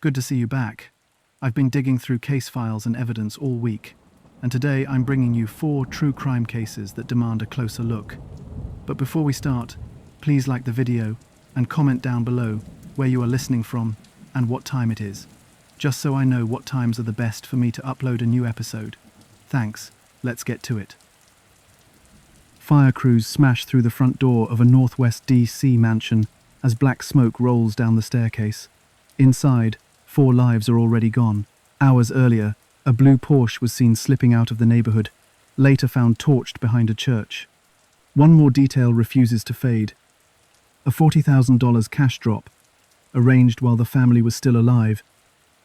Good to see you back. I've been digging through case files and evidence all week, and today I'm bringing you 4 true crime cases that demand a closer look. But before we start, please like the video and comment down below where you are listening from and what time it is, just so I know what times are the best for me to upload a new episode. Thanks, let's get to it. Fire crews smash through the front door of a Northwest DC mansion as black smoke rolls down the staircase. Inside, 4 lives are already gone. Hours earlier, a blue Porsche was seen slipping out of the neighborhood, later found torched behind a church. One more detail refuses to fade. A $40,000 cash drop, arranged while the family was still alive.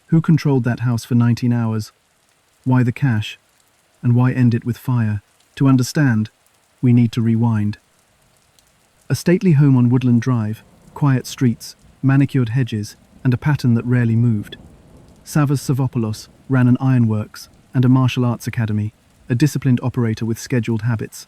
Who controlled that house for 19 hours? Why the cash? And why end it with fire? To understand, we need to rewind. A stately home on Woodland Drive, quiet streets, manicured hedges, and a pattern that rarely moved. Savas Savopoulos ran an ironworks and a martial arts academy, a disciplined operator with scheduled habits.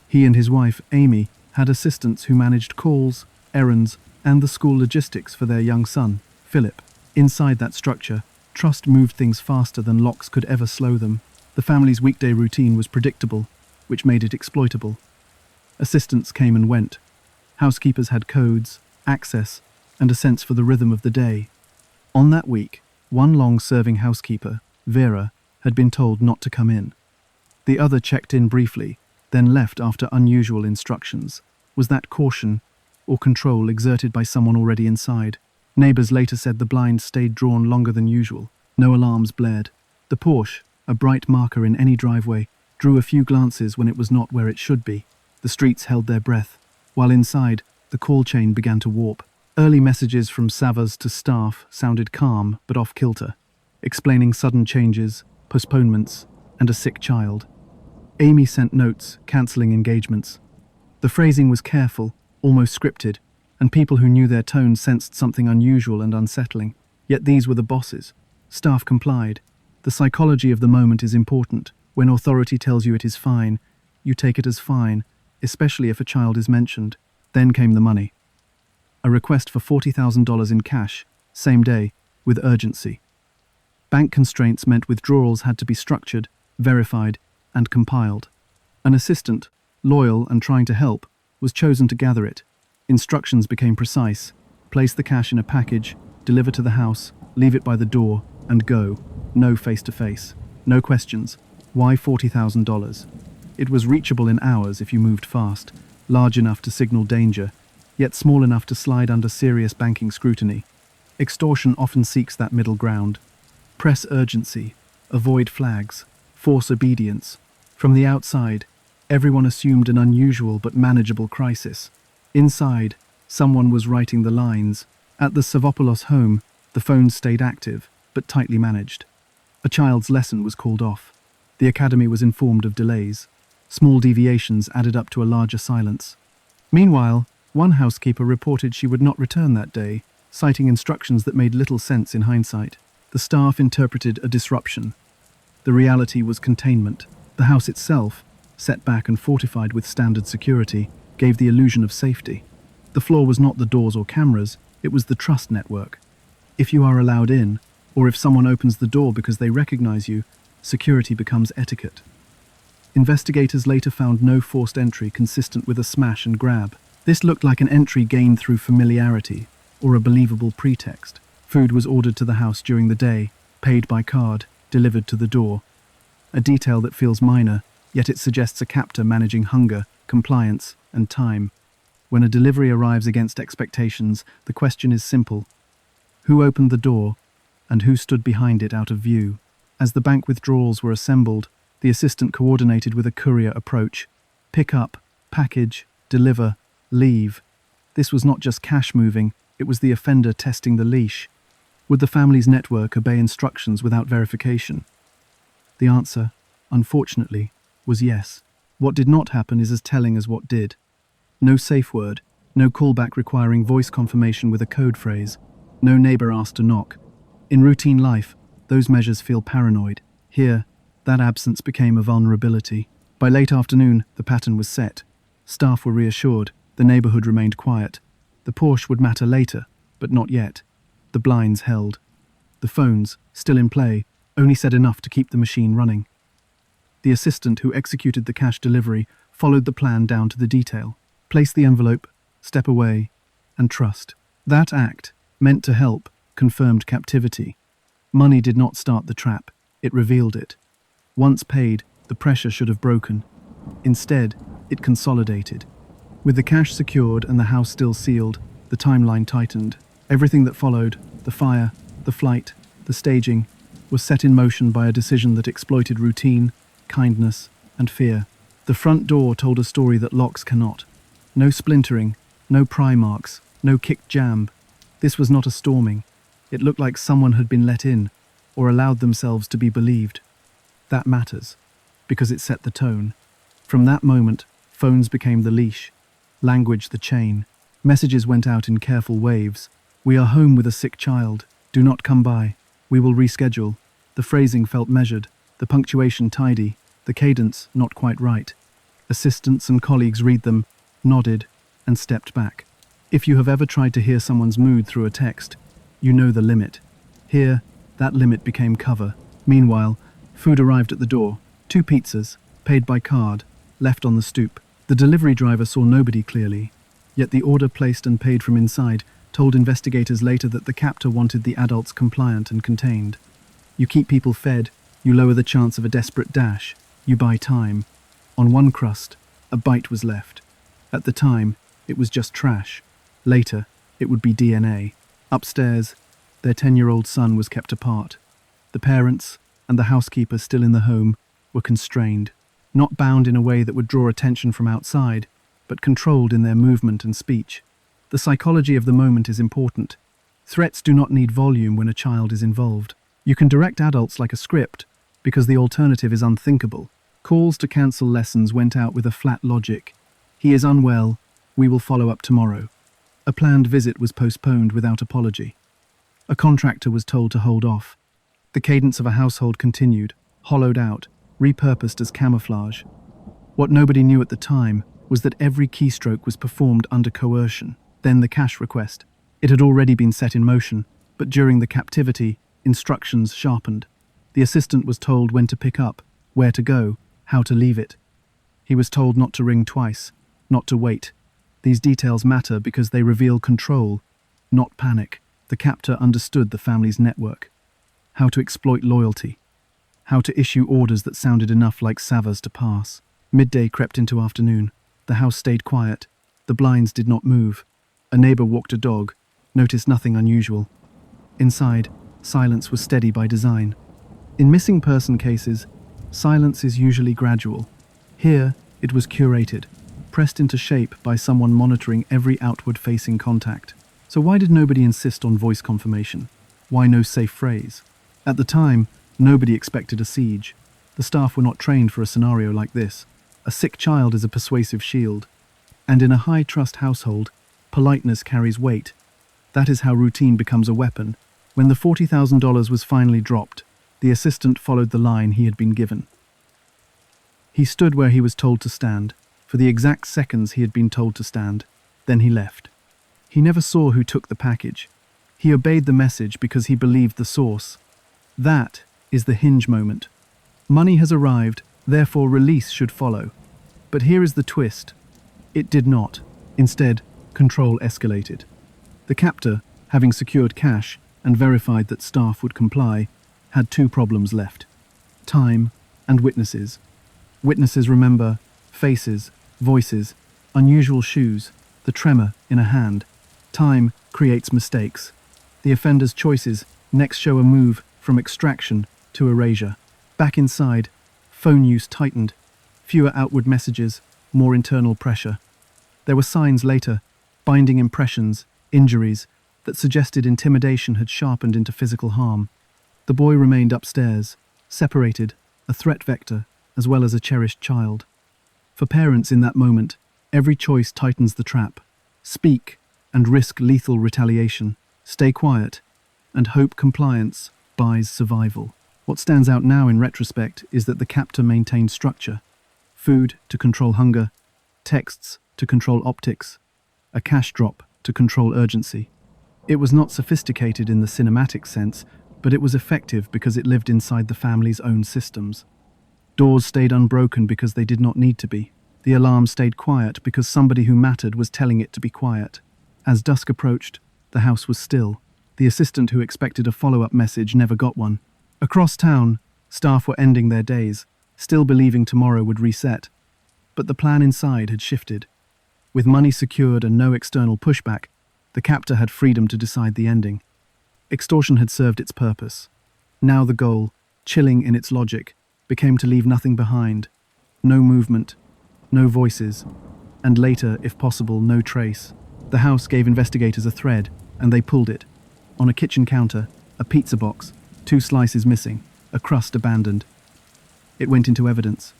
He and his wife, Amy, had assistants who managed calls, errands, and the school logistics for their young son, Philip. Inside that structure, trust moved things faster than locks could ever slow them. The family's weekday routine was predictable, which made it exploitable. Assistants came and went. Housekeepers had codes, access, and a sense for the rhythm of the day. On that week, one long-serving housekeeper, Vera, had been told not to come in. The other checked in briefly, then left after unusual instructions. Was that caution or control exerted by someone already inside? Neighbors later said the blinds stayed drawn longer than usual. No alarms blared. The Porsche, a bright marker in any driveway, drew a few glances when it was not where it should be. The streets held their breath, while inside, the call chain began to warp. Early messages from Savas to staff sounded calm but off-kilter, explaining sudden changes, postponements, and a sick child. Amy sent notes, cancelling engagements. The phrasing was careful, almost scripted, and people who knew their tone sensed something unusual and unsettling. Yet these were the bosses. Staff complied. The psychology of the moment is important. When authority tells you it is fine, you take it as fine, especially if a child is mentioned. Then came the money. A request for $40,000 in cash, same day, with urgency. Bank constraints meant withdrawals had to be structured, verified, and compiled. An assistant, loyal and trying to help, was chosen to gather it. Instructions became precise. Place the cash in a package, deliver to the house, leave it by the door, and go. No face-to-face. No questions. Why $40,000? It was reachable in hours if you moved fast, large enough to signal danger, yet small enough to slide under serious banking scrutiny. Extortion often seeks that middle ground. Press urgency, avoid flags, force obedience. From the outside, everyone assumed an unusual but manageable crisis. Inside, someone was writing the lines. At the Savopoulos home, the phones stayed active, but tightly managed. A child's lesson was called off. The academy was informed of delays. Small deviations added up to a larger silence. Meanwhile, one housekeeper reported she would not return that day, citing instructions that made little sense in hindsight. The staff interpreted a disruption. The reality was containment. The house itself, set back and fortified with standard security, gave the illusion of safety. The flaw was not the doors or cameras, it was the trust network. If you are allowed in, or if someone opens the door because they recognize you, security becomes etiquette. Investigators later found no forced entry consistent with a smash and grab. This looked like an entry gained through familiarity, or a believable pretext. Food was ordered to the house during the day, paid by card, delivered to the door. A detail that feels minor, yet it suggests a captor managing hunger, compliance, and time. When a delivery arrives against expectations, the question is simple. Who opened the door, and who stood behind it out of view? As the bank withdrawals were assembled, the assistant coordinated with a courier approach. Pick up, package, deliver, leave. This was not just cash moving, it was the offender testing the leash. Would the family's network obey instructions without verification? The answer, unfortunately, was yes. What did not happen is as telling as what did. No safe word, no callback requiring voice confirmation with a code phrase, no neighbor asked to knock. In routine life, those measures feel paranoid. Here, that absence became a vulnerability. By late afternoon, the pattern was set. Staff were reassured. The neighborhood remained quiet. The Porsche would matter later, but not yet. The blinds held. The phones, still in play, only said enough to keep the machine running. The assistant who executed the cash delivery followed the plan down to the detail. Place the envelope, step away, and trust. That act, meant to help, confirmed captivity. Money did not start the trap, it revealed it. Once paid, the pressure should have broken. Instead, it consolidated. With the cash secured and the house still sealed, the timeline tightened. Everything that followed, the fire, the flight, the staging, was set in motion by a decision that exploited routine, kindness, and fear. The front door told a story that locks cannot. No splintering, no pry marks, no kicked jamb. This was not a storming. It looked like someone had been let in, or allowed themselves to be believed. That matters, because it set the tone. From that moment, phones became the leash, language the chain. Messages went out in careful waves. We are home with a sick child. Do not come by. We will reschedule. The phrasing felt measured, the punctuation tidy, the cadence not quite right. Assistants and colleagues read them, nodded, and stepped back. If you have ever tried to hear someone's mood through a text, you know the limit. Here, that limit became cover. Meanwhile, food arrived at the door. 2 pizzas, paid by card, left on the stoop. The delivery driver saw nobody clearly, yet the order placed and paid from inside told investigators later that the captor wanted the adults compliant and contained. You keep people fed, you lower the chance of a desperate dash, you buy time. On one crust, a bite was left. At the time, it was just trash. Later, it would be DNA. Upstairs, their 10-year-old son was kept apart. The parents, and the housekeeper still in the home, were constrained, not bound in a way that would draw attention from outside, but controlled in their movement and speech. The psychology of the moment is important. Threats do not need volume when a child is involved. You can direct adults like a script, because the alternative is unthinkable. Calls to cancel lessons went out with a flat logic. He is unwell, we will follow up tomorrow. A planned visit was postponed without apology. A contractor was told to hold off. The cadence of a household continued, hollowed out, repurposed as camouflage. What nobody knew at the time was that every keystroke was performed under coercion. Then the cash request. It had already been set in motion, but during the captivity, instructions sharpened. The assistant was told when to pick up, where to go, how to leave it. He was told not to ring twice, not to wait. These details matter because they reveal control, not panic. The captor understood the family's network, how to exploit loyalty, how to issue orders that sounded enough like Savas to pass. Midday crept into afternoon. The house stayed quiet. The blinds did not move. A neighbor walked a dog, noticed nothing unusual. Inside, silence was steady by design. In missing person cases, silence is usually gradual. Here, it was curated, pressed into shape by someone monitoring every outward-facing contact. So why did nobody insist on voice confirmation? Why no safe phrase? At the time, nobody expected a siege. The staff were not trained for a scenario like this. A sick child is a persuasive shield. And in a high-trust household, politeness carries weight. That is how routine becomes a weapon. When the $40,000 was finally dropped, the assistant followed the line he had been given. He stood where he was told to stand, for the exact seconds he had been told to stand. Then he left. He never saw who took the package. He obeyed the message because he believed the source. That is the hinge moment. Money has arrived, therefore release should follow. But here is the twist. It did not. Instead, control escalated. The captor, having secured cash and verified that staff would comply, had 2 problems left: time and witnesses. Witnesses remember faces, voices, unusual shoes, the tremor in a hand. Time creates mistakes. The offender's choices next show a move from extraction to erasure. Back inside, phone use tightened. Fewer outward messages, more internal pressure. There were signs later, binding impressions, injuries, that suggested intimidation had sharpened into physical harm. The boy remained upstairs, separated, a threat vector, as well as a cherished child. For parents in that moment, every choice tightens the trap. Speak and risk lethal retaliation. Stay quiet and hope compliance buys survival. What stands out now in retrospect is that the captor maintained structure. Food to control hunger, texts to control optics, a cash drop to control urgency. It was not sophisticated in the cinematic sense, but it was effective because it lived inside the family's own systems. Doors stayed unbroken because they did not need to be. The alarm stayed quiet because somebody who mattered was telling it to be quiet. As dusk approached, the house was still. The assistant who expected a follow-up message never got one. Across town, staff were ending their days, still believing tomorrow would reset. But the plan inside had shifted. With money secured and no external pushback, the captor had freedom to decide the ending. Extortion had served its purpose. Now the goal, chilling in its logic, became to leave nothing behind. No movement, no voices, and later, if possible, no trace. The house gave investigators a thread, and they pulled it. On a kitchen counter, a pizza box, 2 slices missing, a crust abandoned. It went into evidence.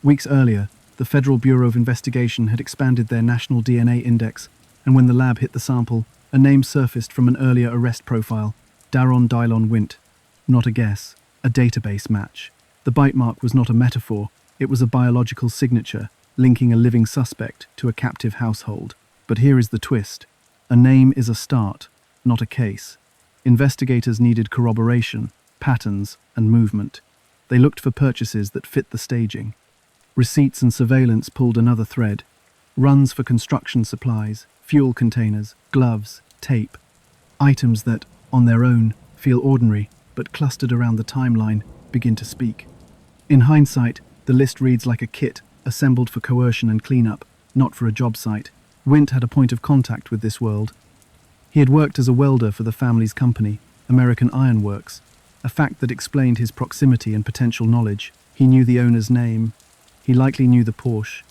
Weeks earlier, the Federal Bureau of Investigation had expanded their national DNA index, and when the lab hit the sample, a name surfaced from an earlier arrest profile, Daron Dylon Wint. Not a guess, a database match. The bite mark was not a metaphor, it was a biological signature, linking a living suspect to a captive household. But here is the twist. A name is a start, not a case. Investigators needed corroboration, patterns, and movement. They looked for purchases that fit the staging. Receipts and surveillance pulled another thread. Runs for construction supplies, fuel containers, gloves, tape. Items that, on their own, feel ordinary, but clustered around the timeline, begin to speak. In hindsight, the list reads like a kit, assembled for coercion and cleanup, not for a job site. Wint had a point of contact with this world. He had worked as a welder for the family's company, American Iron Works, a fact that explained his proximity and potential knowledge. He knew the owner's name, he likely knew the Porsche,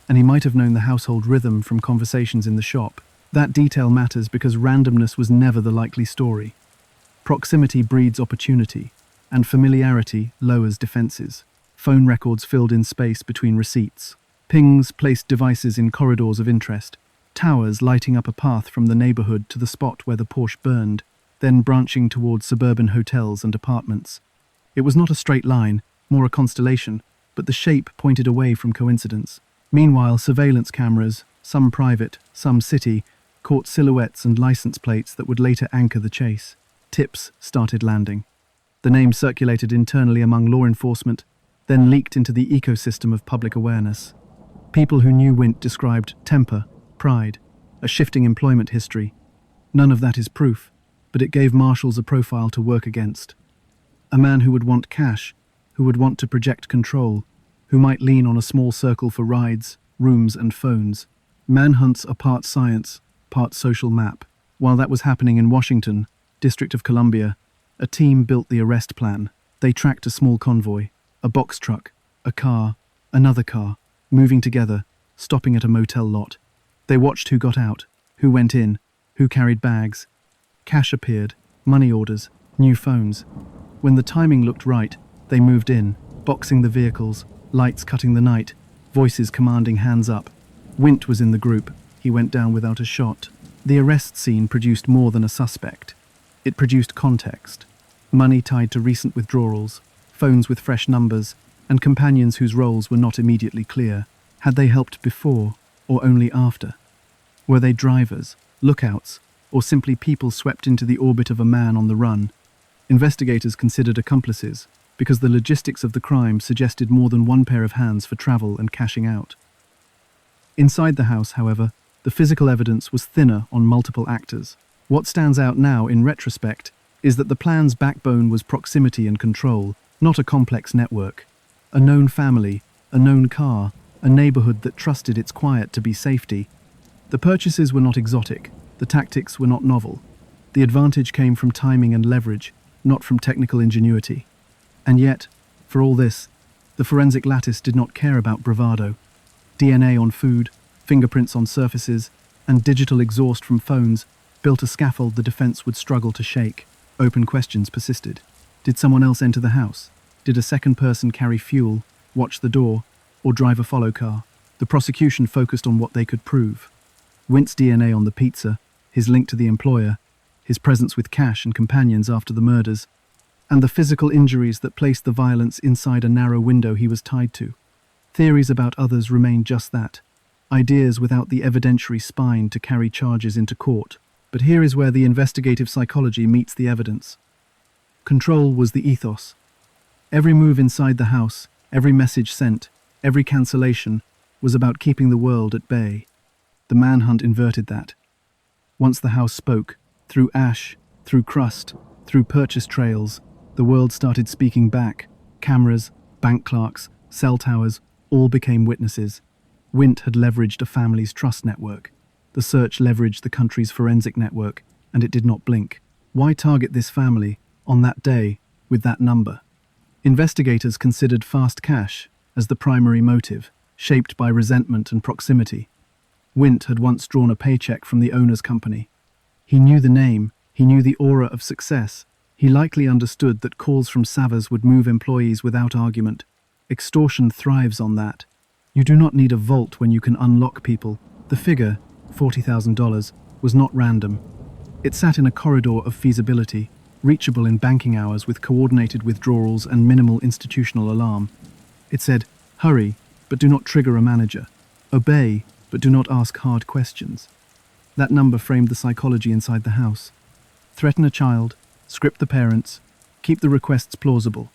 and he might have known the household rhythm from conversations in the shop. That detail matters because randomness was never the likely story. Proximity breeds opportunity, and familiarity lowers defenses. Phone records filled in space between receipts. Pings placed devices in corridors of interest. Towers lighting up a path from the neighborhood to the spot where the Porsche burned, then branching towards suburban hotels and apartments. It was not a straight line, more a constellation, but the shape pointed away from coincidence. Meanwhile, surveillance cameras, some private, some city, caught silhouettes and license plates that would later anchor the chase. Tips started landing. The name circulated internally among law enforcement, then leaked into the ecosystem of public awareness. People who knew Wint described temper, pride, a shifting employment history. None of that is proof, but it gave marshals a profile to work against. A man who would want cash, who would want to project control, who might lean on a small circle for rides, rooms, and phones. Manhunts are part science, part social map. While that was happening in Washington, District of Columbia, a team built the arrest plan. They tracked a small convoy, a box truck, a car, another car, moving together, stopping at a motel lot. They watched who got out, who went in, who carried bags. Cash appeared, money orders, new phones. When the timing looked right, they moved in, boxing the vehicles, lights cutting the night, voices commanding hands up. Wint was in the group. He went down without a shot. The arrest scene produced more than a suspect. It produced context. Money tied to recent withdrawals, phones with fresh numbers, and companions whose roles were not immediately clear. Had they helped before, or only after? Were they drivers, lookouts, or simply people swept into the orbit of a man on the run? Investigators considered accomplices, because the logistics of the crime suggested more than one pair of hands for travel and cashing out. Inside the house, however, the physical evidence was thinner on multiple actors. What stands out now, in retrospect, is that the plan's backbone was proximity and control, not a complex network. A known family, a known car, a neighborhood that trusted its quiet to be safety. The purchases were not exotic, the tactics were not novel. The advantage came from timing and leverage, not from technical ingenuity. And yet, for all this, the forensic lattice did not care about bravado. DNA on food, fingerprints on surfaces, and digital exhaust from phones built a scaffold the defense would struggle to shake. Open questions persisted. Did someone else enter the house? Did a second person carry fuel, watch the door, or drive a follow car? The prosecution focused on what they could prove. Wint's DNA on the pizza, his link to the employer, his presence with Cash and companions after the murders, and the physical injuries that placed the violence inside a narrow window he was tied to. Theories about others remained just that, ideas without the evidentiary spine to carry charges into court. But here is where the investigative psychology meets the evidence. Control was the ethos. Every move inside the house, every message sent, every cancellation was about keeping the world at bay. The manhunt inverted that. Once the house spoke, through ash, through crust, through purchase trails, the world started speaking back. Cameras, bank clerks, cell towers, all became witnesses. Wint had leveraged a family's trust network. The search leveraged the country's forensic network, and it did not blink. Why target this family, on that day, with that number? Investigators considered fast cash as the primary motive, shaped by resentment and proximity. Wint had once drawn a paycheck from the owner's company. He knew the name, he knew the aura of success. He likely understood that calls from Savas would move employees without argument. Extortion thrives on that. You do not need a vault when you can unlock people. The figure, $40,000, was not random. It sat in a corridor of feasibility, reachable in banking hours with coordinated withdrawals and minimal institutional alarm. It said, hurry, but do not trigger a manager. Obey, but do not ask hard questions. That number framed the psychology inside the house. Threaten a child, script the parents, keep the requests plausible.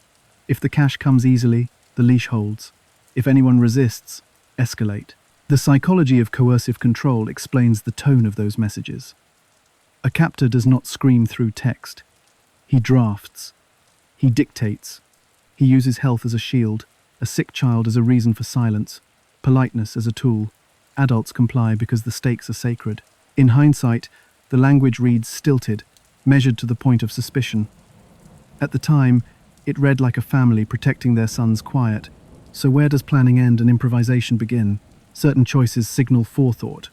If the cash comes easily, the leash holds. If anyone resists, escalate. The psychology of coercive control explains the tone of those messages. A captor does not scream through text. He drafts. He dictates. He uses health as a shield, a sick child as a reason for silence, politeness as a tool. Adults comply because the stakes are sacred. In hindsight, the language reads stilted, measured to the point of suspicion. At the time, it read like a family protecting their son's quiet. So where does planning end and improvisation begin? Certain choices signal forethought,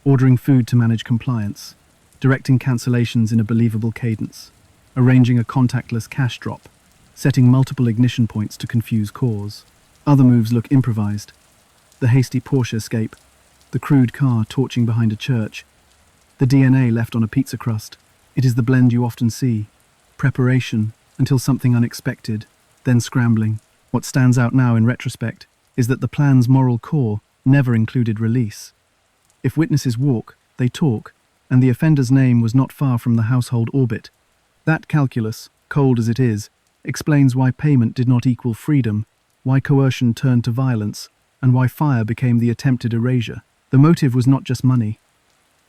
ordering food to manage compliance, directing cancellations in a believable cadence, arranging a contactless cash drop, setting multiple ignition points to confuse cause. Other moves look improvised. The hasty Porsche escape, the crude car torching behind a church, the DNA left on a pizza crust. It is the blend you often see. Preparation until something unexpected, then scrambling. What stands out now in retrospect is that the plan's moral core never included release. If witnesses walk, they talk, and the offender's name was not far from the household orbit. That calculus, cold as it is, explains why payment did not equal freedom, why coercion turned to violence, and why fire became the attempted erasure. The motive was not just money.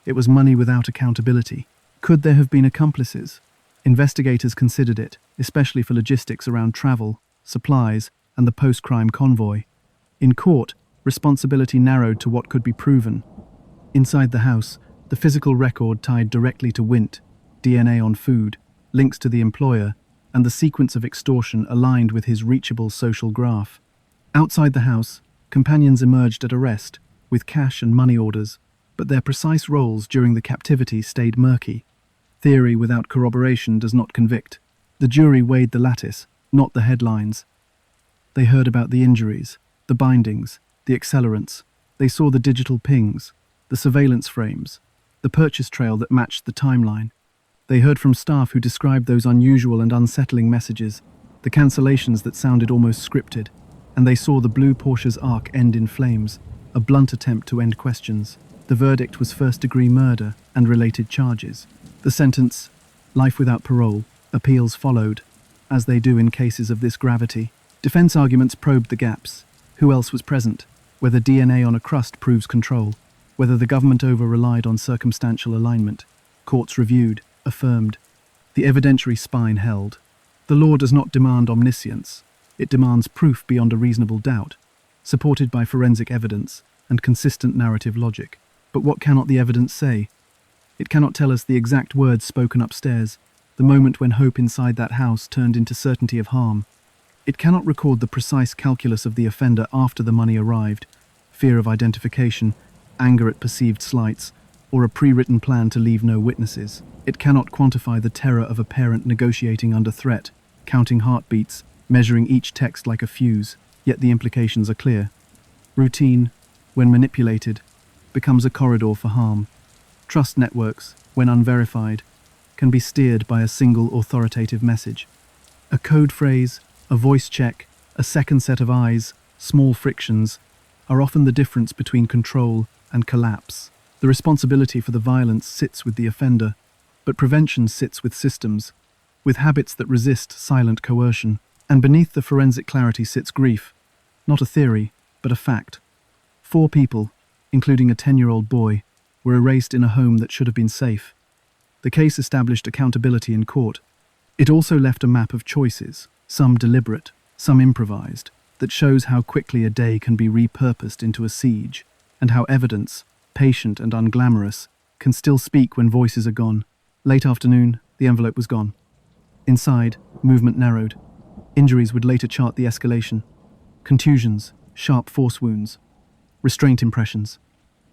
It was money without accountability. Could there have been accomplices? Investigators considered it, especially for logistics around travel, supplies, and the post-crime convoy. In court, responsibility narrowed to what could be proven. Inside the house, the physical record tied directly to Wint, DNA on food, links to the employer, and the sequence of extortion aligned with his reachable social graph. Outside the house, companions emerged at arrest, with cash and money orders, but their precise roles during the captivity stayed murky. Theory without corroboration does not convict. The jury weighed the lattice, not the headlines. They heard about the injuries, the bindings, the accelerants. They saw the digital pings, the surveillance frames, the purchase trail that matched the timeline. They heard from staff who described those unusual and unsettling messages, the cancellations that sounded almost scripted, and they saw the blue Porsche's arc end in flames, a blunt attempt to end questions. The verdict was first-degree murder and related charges. The sentence, life without parole. Appeals followed, as they do in cases of this gravity. Defense arguments probed the gaps. Who else was present? Whether DNA on a crust proves control. Whether the government over-relied on circumstantial alignment. Courts reviewed, affirmed. The evidentiary spine held. The law does not demand omniscience. It demands proof beyond a reasonable doubt, supported by forensic evidence and consistent narrative logic. But what cannot the evidence say? It cannot tell us the exact words spoken upstairs, the moment when hope inside that house turned into certainty of harm. It cannot record the precise calculus of the offender after the money arrived, fear of identification, anger at perceived slights, or a pre-written plan to leave no witnesses. It cannot quantify the terror of a parent negotiating under threat, counting heartbeats, measuring each text like a fuse, yet the implications are clear. Routine, when manipulated, becomes a corridor for harm. Trust networks, when unverified, can be steered by a single authoritative message. A code phrase, a voice check, a second set of eyes, small frictions, are often the difference between control and collapse. The responsibility for the violence sits with the offender, but prevention sits with systems. with habits that resist silent coercion, and beneath the forensic clarity sits grief, not a theory, but a fact. 4 people, including a 10-year-old boy, were erased in a home that should have been safe. The case established accountability in court. It also left a map of choices, some deliberate, some improvised, that shows how quickly a day can be repurposed into a siege, and how evidence, patient and unglamorous, can still speak when voices are gone. Late afternoon, the envelope was gone. Inside, movement narrowed. Injuries would later chart the escalation. Contusions, sharp force wounds, restraint impressions.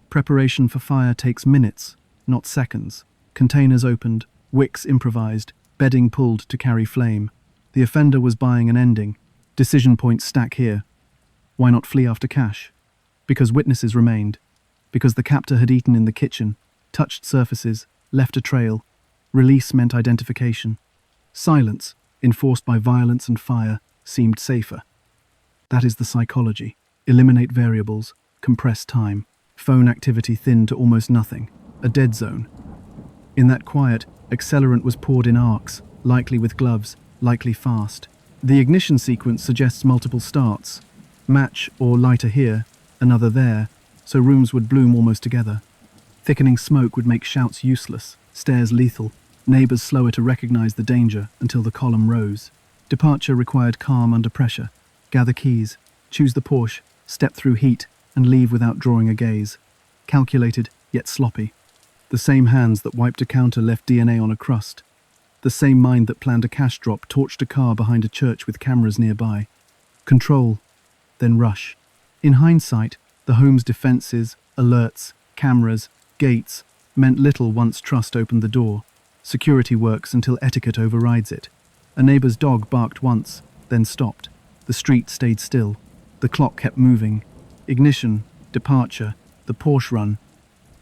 Preparation for fire takes minutes, not seconds. Containers opened, wicks improvised, bedding pulled to carry flame. The offender was buying an ending. Decision points stack here. Why not flee after cash? Because witnesses remained. Because the captor had eaten in the kitchen, touched surfaces, left a trail. Release meant identification. Silence, enforced by violence and fire, seemed safer. That is the psychology. Eliminate variables, compress time. Phone activity thinned to almost nothing. A dead zone. In that quiet, accelerant was poured in arcs, likely with gloves, likely fast. The ignition sequence suggests multiple starts. Match or lighter here, another there, so rooms would bloom almost together. Thickening smoke would make shouts useless, stares lethal, neighbors slower to recognize the danger until the column rose. Departure required calm under pressure. Gather keys, choose the Porsche, step through heat, and leave without drawing a gaze. Calculated, yet sloppy. The same hands that wiped a counter left DNA on a crust. The same mind that planned a cash drop torched a car behind a church with cameras nearby. Control, then rush. In hindsight, the home's defenses, alerts, cameras, gates meant little once trust opened the door. Security works until etiquette overrides it. A neighbor's dog barked once, then stopped. The street stayed still. The clock kept moving. Ignition, departure, the Porsche run.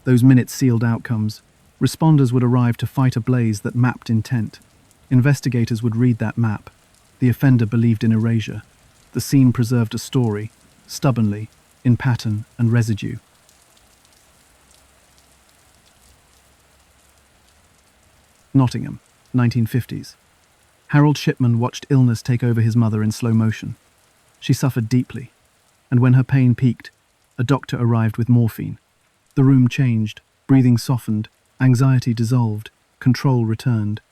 Those minutes sealed outcomes. Responders would arrive to fight a blaze that mapped intent. Investigators would read that map. The offender believed in erasure. The scene preserved a story, stubbornly, in pattern and residue. Nottingham, 1950s. Harold Shipman watched illness take over his mother in slow motion. She suffered deeply, and when her pain peaked, a doctor arrived with morphine. The room changed, breathing softened, anxiety dissolved, control returned.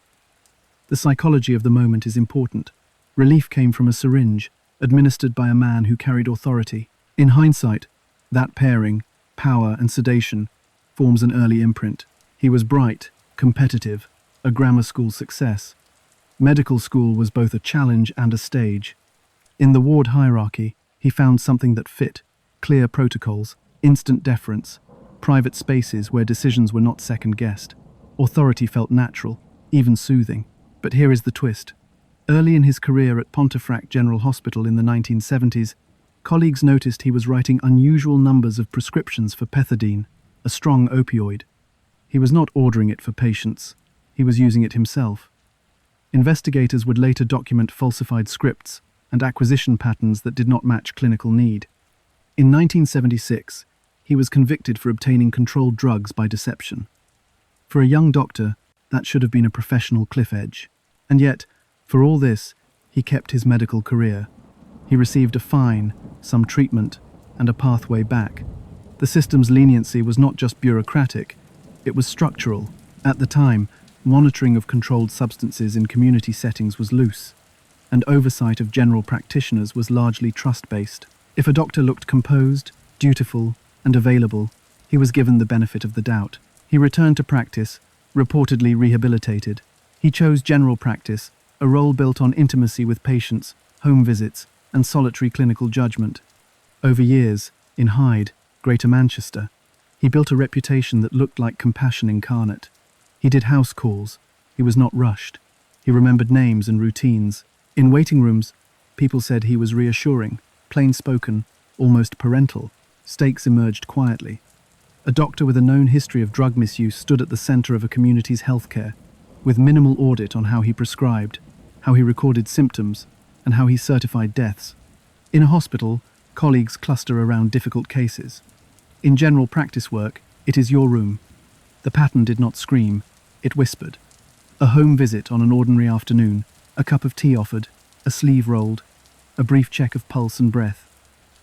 The psychology of the moment is important. Relief came from a syringe, administered by a man who carried authority. In hindsight, that pairing, power and sedation, forms an early imprint. He was bright, competitive, a grammar school success. Medical school was both a challenge and a stage. In the ward hierarchy, he found something that fit: clear protocols, instant deference, private spaces where decisions were not second-guessed. Authority felt natural, even soothing. But here is the twist. Early in his career at Pontefract General Hospital in the 1970s, colleagues noticed he was writing unusual numbers of prescriptions for pethidine, a strong opioid. He was not ordering it for patients. He was using it himself. Investigators would later document falsified scripts and acquisition patterns that did not match clinical need. In 1976, he was convicted for obtaining controlled drugs by deception. For a young doctor, that should have been a professional cliff edge. And yet, for all this, he kept his medical career. He received a fine, some treatment, and a pathway back. The system's leniency was not just bureaucratic, it was structural. At the time, monitoring of controlled substances in community settings was loose, and oversight of general practitioners was largely trust-based. If a doctor looked composed, dutiful, and available, he was given the benefit of the doubt. He returned to practice, reportedly rehabilitated. He chose general practice, a role built on intimacy with patients, home visits, and solitary clinical judgment. Over years, in Hyde, Greater Manchester, he built a reputation that looked like compassion incarnate. He did house calls. He was not rushed. He remembered names and routines. In waiting rooms, people said he was reassuring, plain-spoken, almost parental. Stakes emerged quietly. A doctor with a known history of drug misuse stood at the center of a community's healthcare, with minimal audit on how he prescribed, how he recorded symptoms, and how he certified deaths. In a hospital, colleagues cluster around difficult cases. In general practice work, it is your room. The pattern did not scream, it whispered. A home visit on an ordinary afternoon, a cup of tea offered, a sleeve rolled, a brief check of pulse and breath.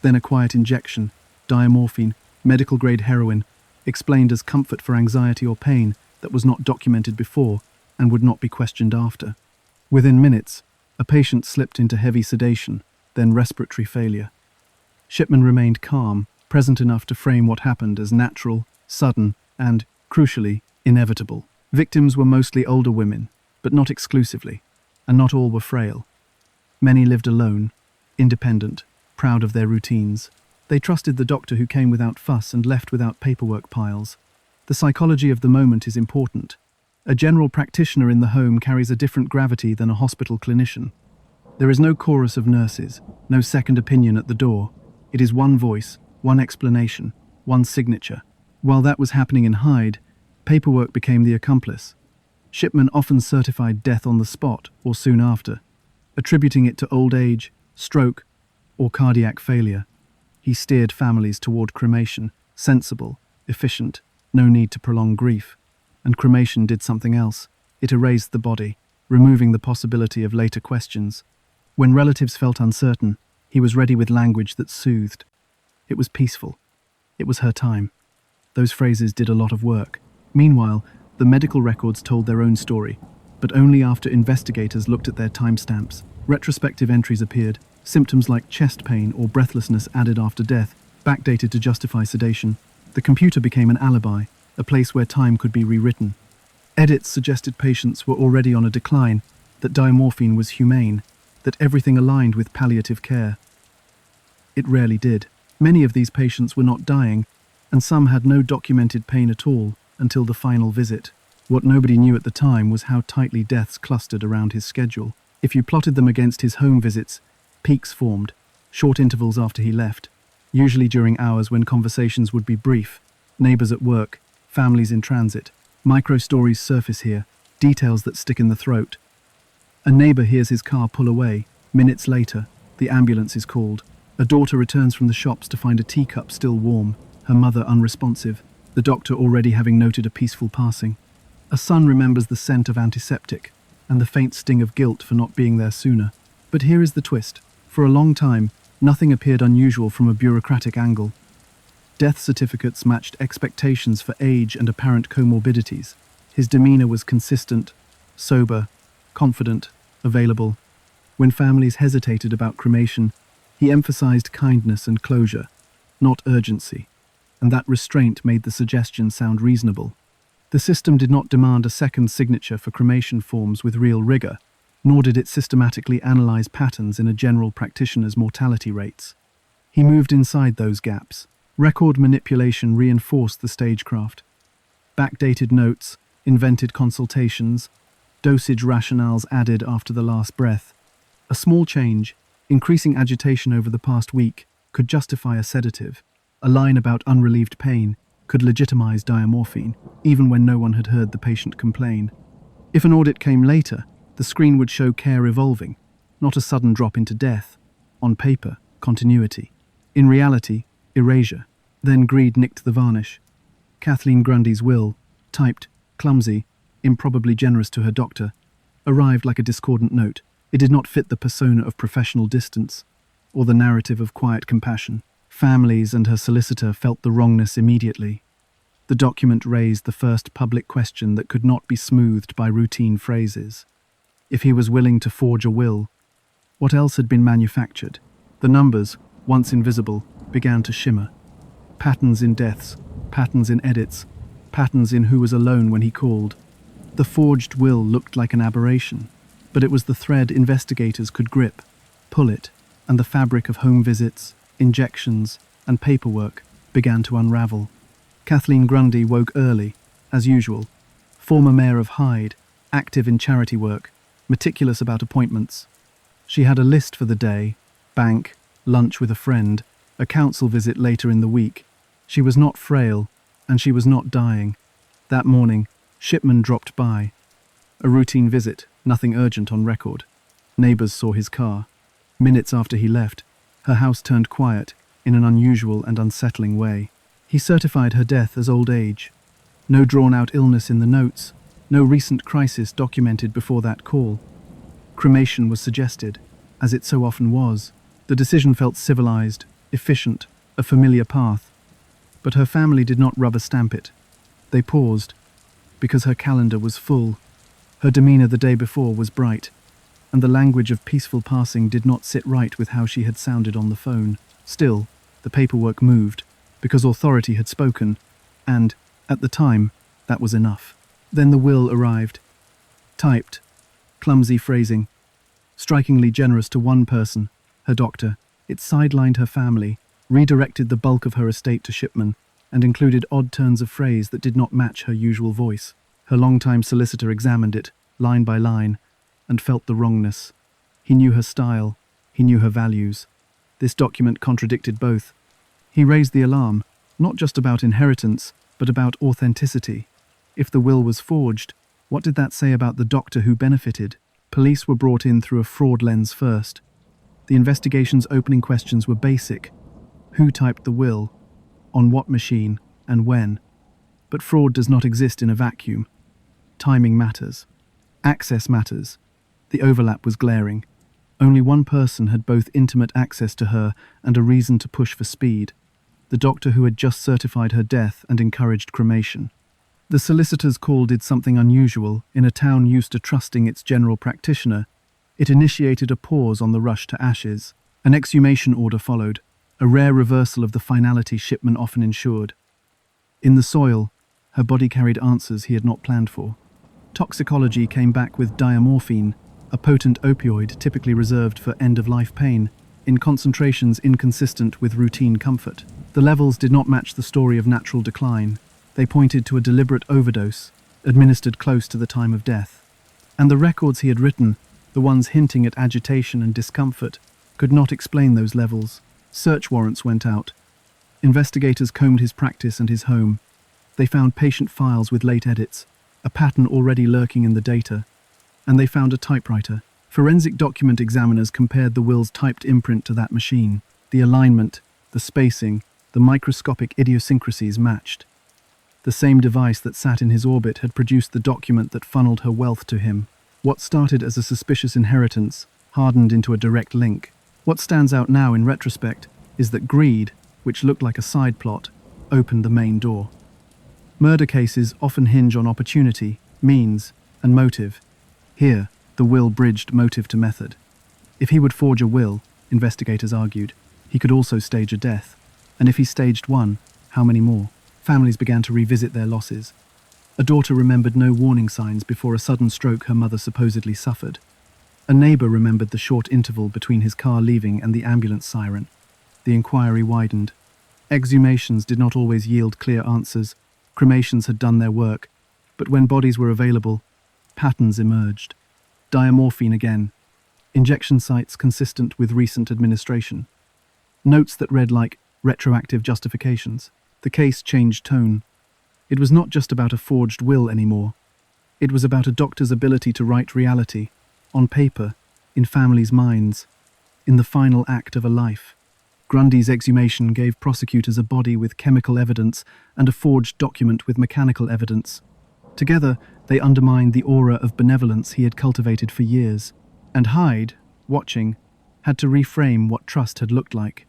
Then a quiet injection, diamorphine, medical-grade heroin, explained as comfort for anxiety or pain that was not documented before and would not be questioned after. Within minutes, a patient slipped into heavy sedation, then respiratory failure. Shipman remained calm, present enough to frame what happened as natural, sudden, and, crucially, inevitable. Victims were mostly older women, but not exclusively, and not all were frail. Many lived alone, independent, proud of their routines. They trusted the doctor who came without fuss and left without paperwork piles. The psychology of the moment is important. A general practitioner in the home carries a different gravity than a hospital clinician. There is no chorus of nurses, no second opinion at the door. It is one voice, one explanation, one signature. While that was happening in Hyde, paperwork became the accomplice. Shipman often certified death on the spot or soon after, attributing it to old age, stroke, or cardiac failure. He steered families toward cremation, sensible, efficient, no need to prolong grief. And cremation did something else. It erased the body, removing the possibility of later questions. When relatives felt uncertain, he was ready with language that soothed. It was peaceful. It was her time. Those phrases did a lot of work. Meanwhile, the medical records told their own story, but only after investigators looked at their timestamps. Retrospective entries appeared, symptoms like chest pain or breathlessness added after death, backdated to justify sedation. The computer became an alibi, a place where time could be rewritten. Edits suggested patients were already on a decline, that diamorphine was humane, that everything aligned with palliative care. It rarely did. Many of these patients were not dying, and some had no documented pain at all until the final visit. What nobody knew at the time was how tightly deaths clustered around his schedule. If you plotted them against his home visits, peaks formed, short intervals after he left, usually during hours when conversations would be brief, neighbors at work, families in transit. Micro-stories surface here, details that stick in the throat. A neighbor hears his car pull away. Minutes later, the ambulance is called. A daughter returns from the shops to find a teacup still warm, her mother unresponsive, the doctor already having noted a peaceful passing. A son remembers the scent of antiseptic and the faint sting of guilt for not being there sooner. But here is the twist. For a long time, nothing appeared unusual from a bureaucratic angle. Death certificates matched expectations for age and apparent comorbidities. His demeanor was consistent, sober, confident, available. When families hesitated about cremation, he emphasized kindness and closure, not urgency, and that restraint made the suggestion sound reasonable. The system did not demand a second signature for cremation forms with real rigor, nor did it systematically analyze patterns in a general practitioner's mortality rates. He moved inside those gaps. Record manipulation reinforced the stagecraft. Backdated notes, invented consultations, dosage rationales added after the last breath. A small change, increasing agitation over the past week, could justify a sedative. A line about unrelieved pain could legitimize diamorphine, even when no one had heard the patient complain. If an audit came later, the screen would show care evolving, not a sudden drop into death. On paper, continuity. In reality, erasure. Then greed nicked the varnish. Kathleen Grundy's will, typed, clumsy, improbably generous to her doctor, arrived like a discordant note. It did not fit the persona of professional distance, or the narrative of quiet compassion. Families and her solicitor felt the wrongness immediately. The document raised the first public question that could not be smoothed by routine phrases. If he was willing to forge a will, what else had been manufactured? The numbers, once invisible, began to shimmer. Patterns in deaths, patterns in edits, patterns in who was alone when he called. The forged will looked like an aberration, but it was the thread investigators could grip, pull it, and the fabric of home visits, injections, and paperwork began to unravel. Kathleen Grundy woke early, as usual. Former mayor of Hyde, active in charity work, meticulous about appointments. She had a list for the day: bank, lunch with a friend, a council visit later in the week. She was not frail, and she was not dying. That morning, Shipman dropped by. A routine visit, nothing urgent on record. Neighbors saw his car. Minutes after he left, her house turned quiet in an unusual and unsettling way. He certified her death as old age. No drawn-out illness in the notes, No recent crisis documented before that call. Cremation was suggested, as it so often was. The decision felt civilized, efficient, a familiar path. But her family did not rubber stamp it. They paused, because her calendar was full. Her demeanor the day before was bright, and the language of peaceful passing did not sit right with how she had sounded on the phone. Still, the paperwork moved, because authority had spoken, and, at the time, that was enough. Then the will arrived. Typed, clumsy phrasing, strikingly generous to one person, her doctor. It sidelined her family, redirected the bulk of her estate to Shipman, and included odd turns of phrase that did not match her usual voice. Her longtime solicitor examined it, line by line, and felt the wrongness. He knew her style, he knew her values. This document contradicted both. He raised the alarm, not just about inheritance, but about authenticity. If the will was forged, what did that say about the doctor who benefited? Police were brought in through a fraud lens first. The investigation's opening questions were basic. Who typed the will? On what machine? And when? But fraud does not exist in a vacuum. Timing matters. Access matters. The overlap was glaring. Only one person had both intimate access to her and a reason to push for speed. The doctor who had just certified her death and encouraged cremation. The solicitor's call did something unusual. In a town used to trusting its general practitioner, it initiated a pause on the rush to ashes. An exhumation order followed, a rare reversal of the finality Shipman often ensured. In the soil, her body carried answers he had not planned for. Toxicology came back with diamorphine, a potent opioid typically reserved for end-of-life pain, in concentrations inconsistent with routine comfort. The levels did not match the story of natural decline. They pointed to a deliberate overdose, administered close to the time of death. And the records he had written, the ones hinting at agitation and discomfort, could not explain those levels. Search warrants went out. Investigators combed his practice and his home. They found patient files with late edits, a pattern already lurking in the data, and they found a typewriter. Forensic document examiners compared the will's typed imprint to that machine. The alignment, the spacing, the microscopic idiosyncrasies matched. The same device that sat in his orbit had produced the document that funneled her wealth to him. What started as a suspicious inheritance hardened into a direct link. What stands out now in retrospect is that greed, which looked like a side plot, opened the main door. Murder cases often hinge on opportunity, means, and motive. Here, the will bridged motive to method. If he would forge a will, investigators argued, he could also stage a death. And if he staged one, how many more? Families began to revisit their losses. A daughter remembered no warning signs before a sudden stroke her mother supposedly suffered. A neighbor remembered the short interval between his car leaving and the ambulance siren. The inquiry widened. Exhumations did not always yield clear answers. Cremations had done their work, but when bodies were available, patterns emerged. Diamorphine again. Injection sites consistent with recent administration. Notes that read like retroactive justifications. The case changed tone. It was not just about a forged will anymore. It was about a doctor's ability to write reality, on paper, in families' minds, in the final act of a life. Grundy's exhumation gave prosecutors a body with chemical evidence and a forged document with mechanical evidence. Together, they undermined the aura of benevolence he had cultivated for years. And Hyde, watching, had to reframe what trust had looked like.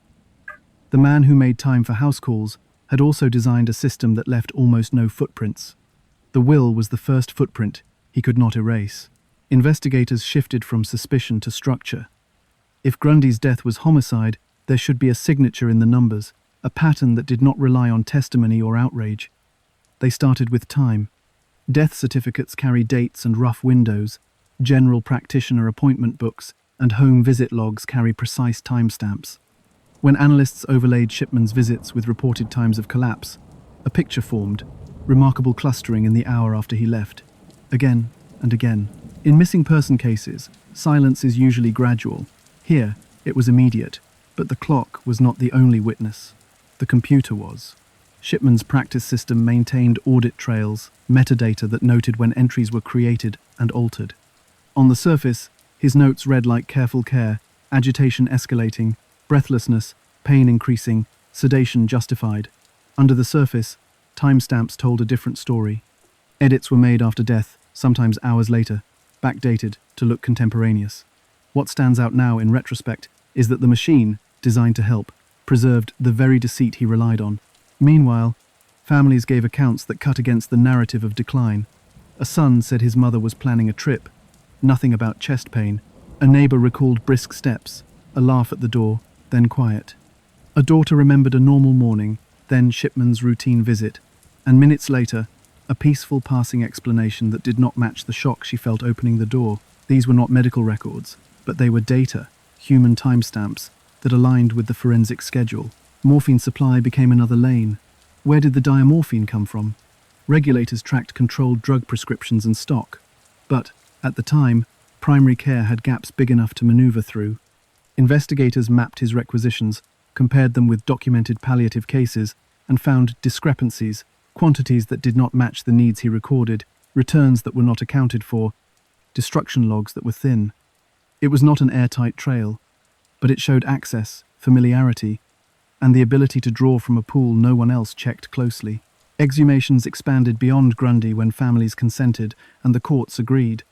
The man who made time for house calls had also designed a system that left almost no footprints. The will was the first footprint he could not erase. Investigators shifted from suspicion to structure. If Grundy's death was homicide, there should be a signature in the numbers, a pattern that did not rely on testimony or outrage. They started with time. Death certificates carry dates and rough windows. General practitioner appointment books and home visit logs carry precise timestamps. When analysts overlaid Shipman's visits with reported times of collapse, a picture formed, remarkable clustering in the hour after he left. Again and again. In missing person cases, silence is usually gradual. Here, it was immediate, but the clock was not the only witness. The computer was. Shipman's practice system maintained audit trails, metadata that noted when entries were created and altered. On the surface, his notes read like careful care, agitation escalating, breathlessness, pain increasing, sedation justified. Under the surface, timestamps told a different story. Edits were made after death, sometimes hours later, backdated to look contemporaneous. What stands out now in retrospect is that the machine, designed to help, preserved the very deceit he relied on. Meanwhile, families gave accounts that cut against the narrative of decline. A son said his mother was planning a trip, nothing about chest pain. A neighbor recalled brisk steps, a laugh at the door, then quiet. A daughter remembered a normal morning, then Shipman's routine visit, and minutes later, a peaceful passing explanation that did not match the shock she felt opening the door. These were not medical records, but they were data, human timestamps, that aligned with the forensic schedule. Morphine supply became another lane. Where did the diamorphine come from? Regulators tracked controlled drug prescriptions and stock. But, at the time, primary care had gaps big enough to maneuver through. Investigators mapped his requisitions, compared them with documented palliative cases, and found discrepancies, quantities that did not match the needs he recorded, returns that were not accounted for, destruction logs that were thin. It was not an airtight trail, but it showed access, familiarity, and the ability to draw from a pool no one else checked closely. Exhumations expanded beyond Grundy when families consented and the courts agreed.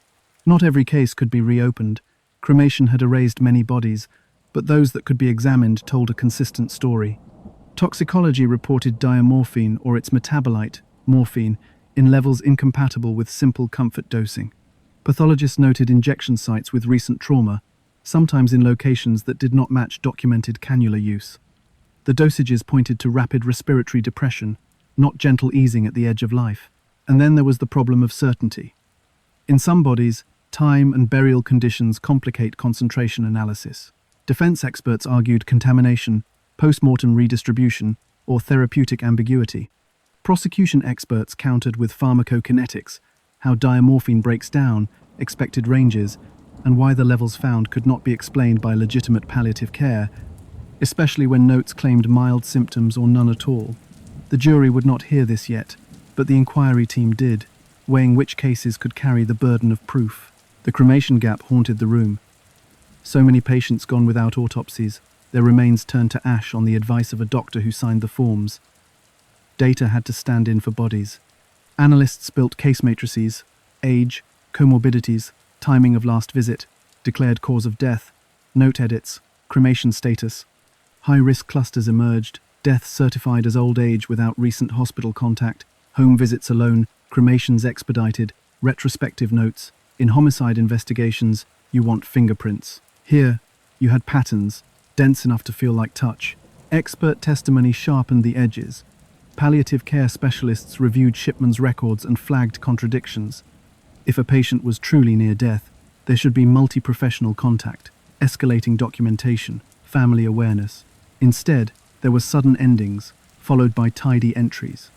Not every case could be reopened. Cremation had erased many bodies, but those that could be examined told a consistent story. Toxicology reported diamorphine or its metabolite, morphine, in levels incompatible with simple comfort dosing. Pathologists noted injection sites with recent trauma, sometimes in locations that did not match documented cannula use. The dosages pointed to rapid respiratory depression, not gentle easing at the edge of life. And then there was the problem of certainty. In some bodies, time and burial conditions complicate concentration analysis. Defense experts argued contamination, post-mortem redistribution, or therapeutic ambiguity. Prosecution experts countered with pharmacokinetics, how diamorphine breaks down, expected ranges, and why the levels found could not be explained by legitimate palliative care, especially when notes claimed mild symptoms or none at all. The jury would not hear this yet, but the inquiry team did, weighing which cases could carry the burden of proof. The cremation gap haunted the room. So many patients gone without autopsies, their remains turned to ash on the advice of a doctor who signed the forms. Data had to stand in for bodies. Analysts built case matrices, age, comorbidities, timing of last visit, declared cause of death, note edits, cremation status. High-risk clusters emerged, death certified as old age without recent hospital contact, home visits alone, cremations expedited, retrospective notes. In homicide investigations, you want fingerprints. Here, you had patterns, dense enough to feel like touch. Expert testimony sharpened the edges. Palliative care specialists reviewed Shipman's records and flagged contradictions. If a patient was truly near death, there should be multi-professional contact, escalating documentation, family awareness. Instead, there were sudden endings, followed by tidy entries.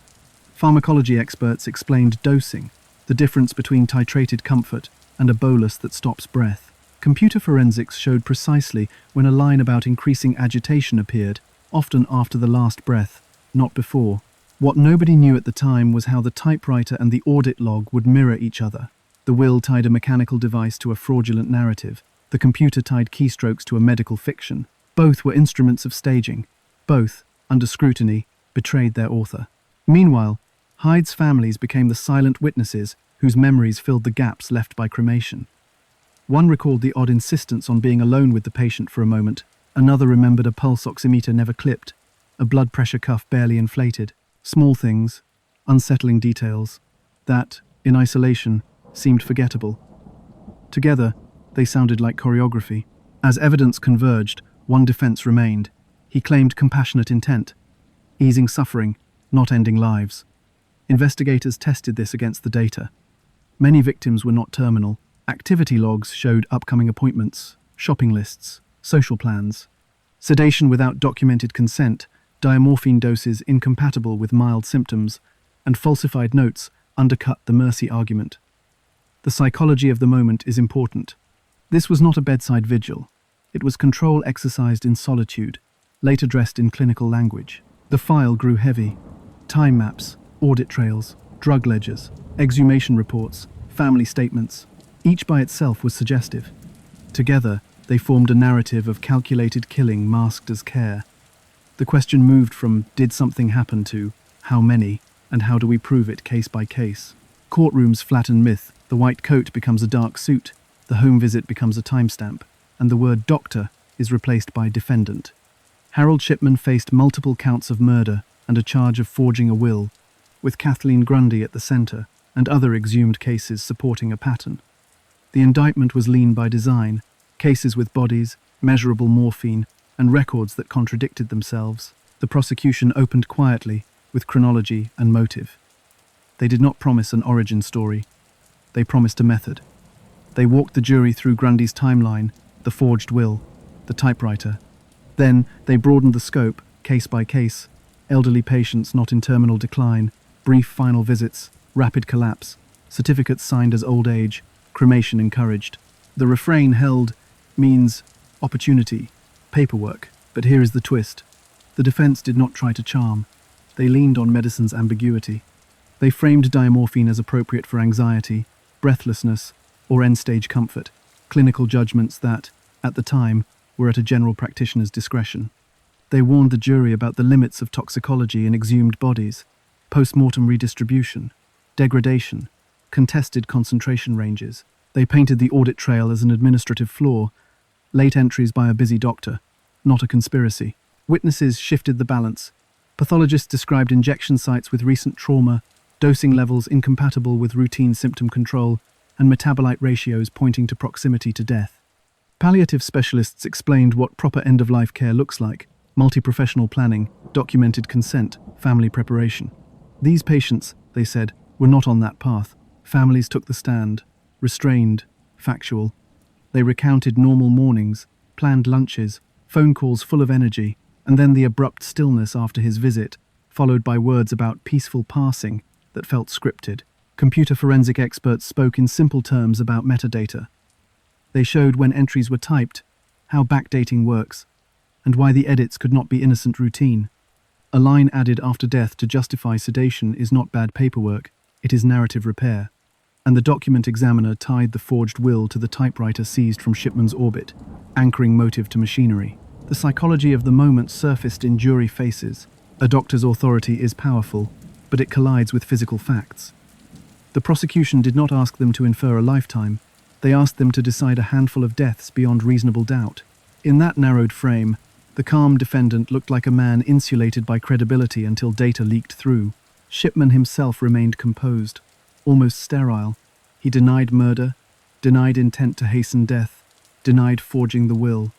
Pharmacology experts explained dosing, the difference between titrated comfort and a bolus that stops breath. Computer forensics showed precisely when a line about increasing agitation appeared, often after the last breath, not before. What nobody knew at the time was how the typewriter and the audit log would mirror each other. The will tied a mechanical device to a fraudulent narrative. The computer tied keystrokes to a medical fiction. Both were instruments of staging. Both, under scrutiny, betrayed their author. Meanwhile, Hyde's families became the silent witnesses whose memories filled the gaps left by cremation. One recalled the odd insistence on being alone with the patient for a moment. Another remembered a pulse oximeter never clipped, a blood pressure cuff barely inflated. Small things, unsettling details, that, in isolation, seemed forgettable. Together, they sounded like choreography. As evidence converged, one defense remained. He claimed compassionate intent, easing suffering, not ending lives. Investigators tested this against the data. Many victims were not terminal. Activity logs showed upcoming appointments, shopping lists, social plans. Sedation without documented consent, diamorphine doses incompatible with mild symptoms, and falsified notes undercut the mercy argument. The psychology of the moment is important. This was not a bedside vigil. It was control exercised in solitude, later dressed in clinical language. The file grew heavy. Time maps, audit trails, drug ledgers, exhumation reports, family statements. Each by itself was suggestive. Together, they formed a narrative of calculated killing masked as care. The question moved from did something happen to how many, and how do we prove it case by case. Courtrooms flattened myth, The white coat becomes a dark suit, the home visit becomes a timestamp, and the word doctor is replaced by defendant. Harold Shipman faced multiple counts of murder and a charge of forging a will, with Kathleen Grundy at the center and other exhumed cases supporting a pattern. The indictment was lean by design, cases with bodies, measurable morphine, and records that contradicted themselves. The prosecution opened quietly, with chronology and motive. They did not promise an origin story. They promised a method. They walked the jury through Grundy's timeline, the forged will, the typewriter. Then they broadened the scope, case by case, elderly patients not in terminal decline, brief final visits, rapid collapse, certificates signed as old age, cremation encouraged. The refrain held means opportunity, paperwork, but here is the twist. The defense did not try to charm. They leaned on medicine's ambiguity. They framed diamorphine as appropriate for anxiety, breathlessness, or end-stage comfort, clinical judgments that, at the time, were at a general practitioner's discretion. They warned the jury about the limits of toxicology in exhumed bodies, post-mortem redistribution, degradation, contested concentration ranges. They painted the audit trail as an administrative flaw, late entries by a busy doctor, not a conspiracy. Witnesses shifted the balance. Pathologists described injection sites with recent trauma, dosing levels incompatible with routine symptom control, and metabolite ratios pointing to proximity to death. Palliative specialists explained what proper end-of-life care looks like: multi-professional planning, documented consent, family preparation. These patients, they said, were not on that path. Families took the stand, restrained, factual. They recounted normal mornings, planned lunches, phone calls full of energy, and then the abrupt stillness after his visit, followed by words about peaceful passing that felt scripted. Computer forensic experts spoke in simple terms about metadata. They showed when entries were typed, how backdating works, and why the edits could not be innocent routine. A line added after death to justify sedation is not bad paperwork, it is narrative repair. And the document examiner tied the forged will to the typewriter seized from Shipman's orbit, anchoring motive to machinery. The psychology of the moment surfaced in jury faces. A doctor's authority is powerful, but it collides with physical facts. The prosecution did not ask them to infer a lifetime. They asked them to decide a handful of deaths beyond reasonable doubt. In that narrowed frame, the calm defendant looked like a man insulated by credibility until data leaked through. Shipman himself remained composed, almost sterile. He denied murder, denied intent to hasten death, denied forging the will.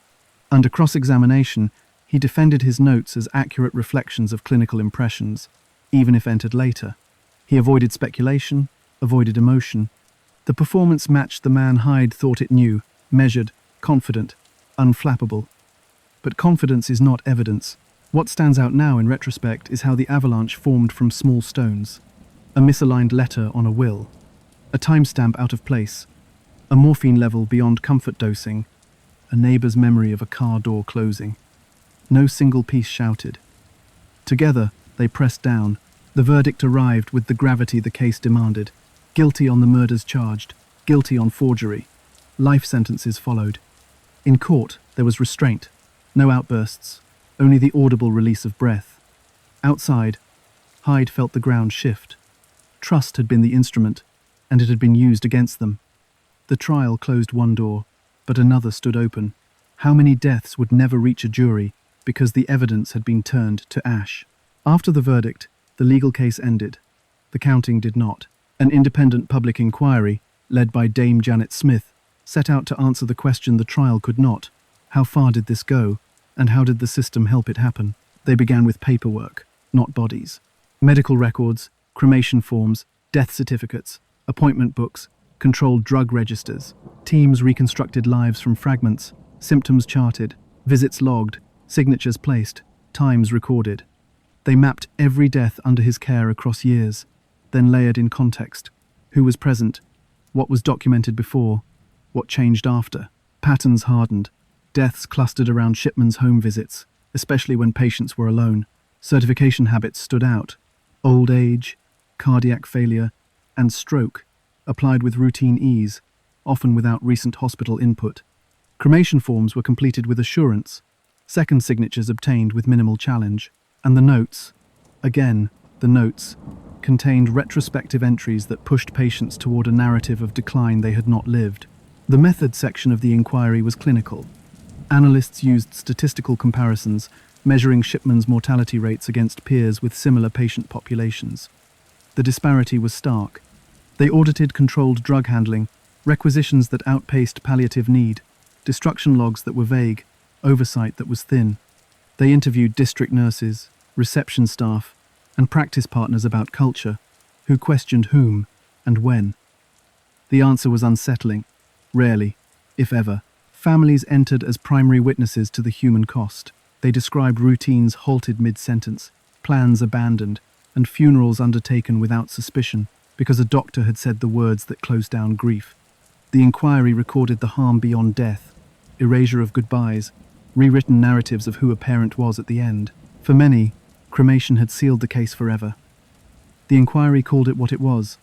Under cross-examination, he defended his notes as accurate reflections of clinical impressions, even if entered later. He avoided speculation, avoided emotion. The performance matched the man Hyde thought it knew: measured, confident, unflappable. But confidence is not evidence. What stands out now in retrospect is how the avalanche formed from small stones. A misaligned letter on a will, a timestamp out of place, a morphine level beyond comfort dosing, a neighbor's memory of a car door closing. No single piece shouted. Together, they pressed down. The verdict arrived with the gravity the case demanded. Guilty on the murders charged, guilty on forgery. Life sentences followed. In court, there was restraint. No outbursts, only the audible release of breath. Outside, Hyde felt the ground shift. Trust had been the instrument, and it had been used against them. The trial closed one door, but another stood open. How many deaths would never reach a jury because the evidence had been turned to ash? After the verdict, the legal case ended. The counting did not. An independent public inquiry, led by Dame Janet Smith, set out to answer the question the trial could not. How far did this go, and how did the system help it happen? They began with paperwork, not bodies. Medical records, cremation forms, death certificates, appointment books, controlled drug registers. Teams reconstructed lives from fragments, symptoms charted, visits logged, signatures placed, times recorded. They mapped every death under his care across years, then layered in context. Who was present? What was documented before? What changed after? Patterns hardened. Deaths clustered around Shipman's home visits, especially when patients were alone. Certification habits stood out. Old age, cardiac failure, and stroke, applied with routine ease, often without recent hospital input. Cremation forms were completed with assurance, second signatures obtained with minimal challenge. And the notes, again, the notes, contained retrospective entries that pushed patients toward a narrative of decline they had not lived. The method section of the inquiry was clinical. Analysts used statistical comparisons, measuring Shipman's mortality rates against peers with similar patient populations. The disparity was stark. They audited controlled drug handling, requisitions that outpaced palliative need, destruction logs that were vague, oversight that was thin. They interviewed district nurses, reception staff, and practice partners about culture, who questioned whom and when. The answer was unsettling. Rarely, if ever, families entered as primary witnesses to the human cost. They described routines halted mid-sentence, plans abandoned, and funerals undertaken without suspicion because a doctor had said the words that closed down grief. The inquiry recorded the harm beyond death, erasure of goodbyes, rewritten narratives of who a parent was at the end. For many, cremation had sealed the case forever. The inquiry called it what it was,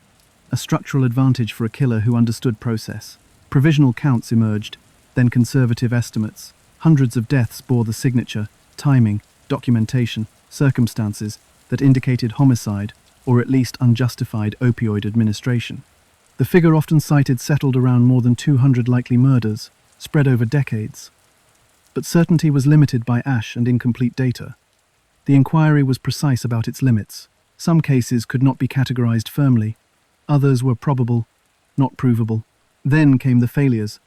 a structural advantage for a killer who understood process. Provisional counts emerged, then conservative estimates. Hundreds of deaths bore the signature, timing, documentation, circumstances that indicated homicide or at least unjustified opioid administration. The figure often cited settled around more than 200 likely murders, spread over decades. But certainty was limited by ash and incomplete data. The inquiry was precise about its limits. Some cases could not be categorized firmly. Others were probable, not provable. Then came the failures.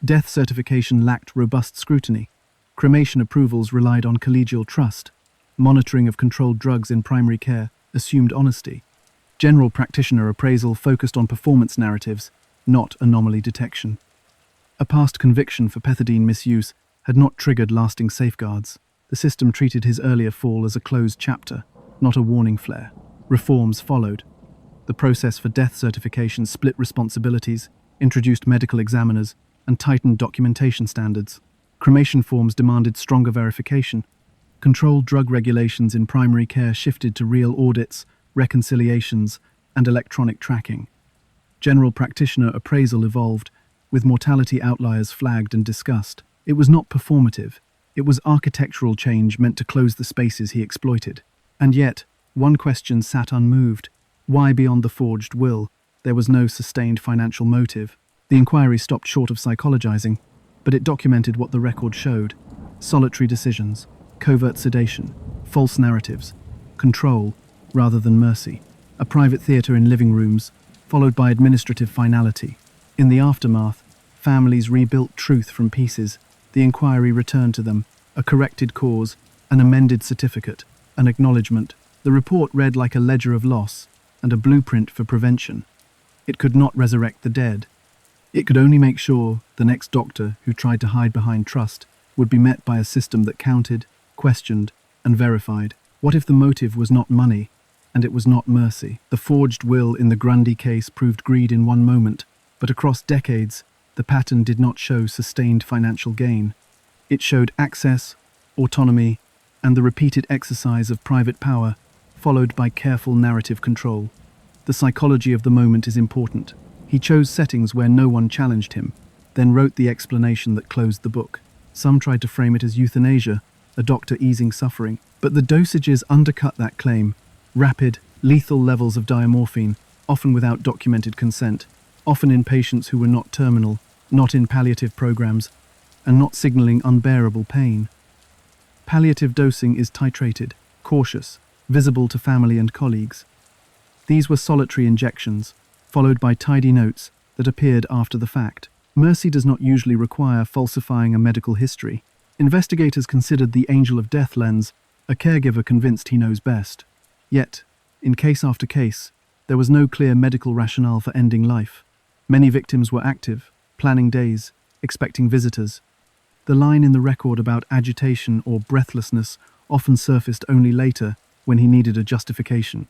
Death certification lacked robust scrutiny. Cremation approvals relied on collegial trust. Monitoring of controlled drugs in primary care assumed honesty. General practitioner appraisal focused on performance narratives, not anomaly detection. A past conviction for pethidine misuse had not triggered lasting safeguards. The system treated his earlier fall as a closed chapter, not a warning flare. Reforms followed. The process for death certification split responsibilities, introduced medical examiners, and tightened documentation standards. Cremation forms demanded stronger verification. Controlled drug regulations in primary care shifted to real audits, reconciliations, and electronic tracking. General practitioner appraisal evolved, with mortality outliers flagged and discussed. It was not performative. It was architectural change meant to close the spaces he exploited. And yet, one question sat unmoved. Why beyond the forged will? There was no sustained financial motive. The inquiry stopped short of psychologizing, but it documented what the record showed. Solitary decisions, covert sedation, false narratives, control rather than mercy. A private theater in living rooms, followed by administrative finality. In the aftermath, families rebuilt truth from pieces. The inquiry returned to them, a corrected cause, an amended certificate, an acknowledgement. The report read like a ledger of loss and a blueprint for prevention. It could not resurrect the dead. It could only make sure the next doctor who tried to hide behind trust would be met by a system that counted, questioned, and verified. What if the motive was not money, and it was not mercy? The forged will in the Grundy case proved greed in one moment, but across decades, the pattern did not show sustained financial gain. It showed access, autonomy, and the repeated exercise of private power, followed by careful narrative control. The psychology of the moment is important. He chose settings where no one challenged him, then wrote the explanation that closed the book. Some tried to frame it as euthanasia, a doctor easing suffering, but the dosages undercut that claim. Rapid, lethal levels of diamorphine, often without documented consent, often in patients who were not terminal, not in palliative programs, and not signaling unbearable pain. Palliative dosing is titrated, cautious, visible to family and colleagues. These were solitary injections, followed by tidy notes that appeared after the fact. Mercy does not usually require falsifying a medical history. Investigators considered the angel of death lens, a caregiver convinced he knows best. Yet, in case after case, there was no clear medical rationale for ending life. Many victims were active, planning days, expecting visitors. The line in the record about agitation or breathlessness often surfaced only later when he needed a justification.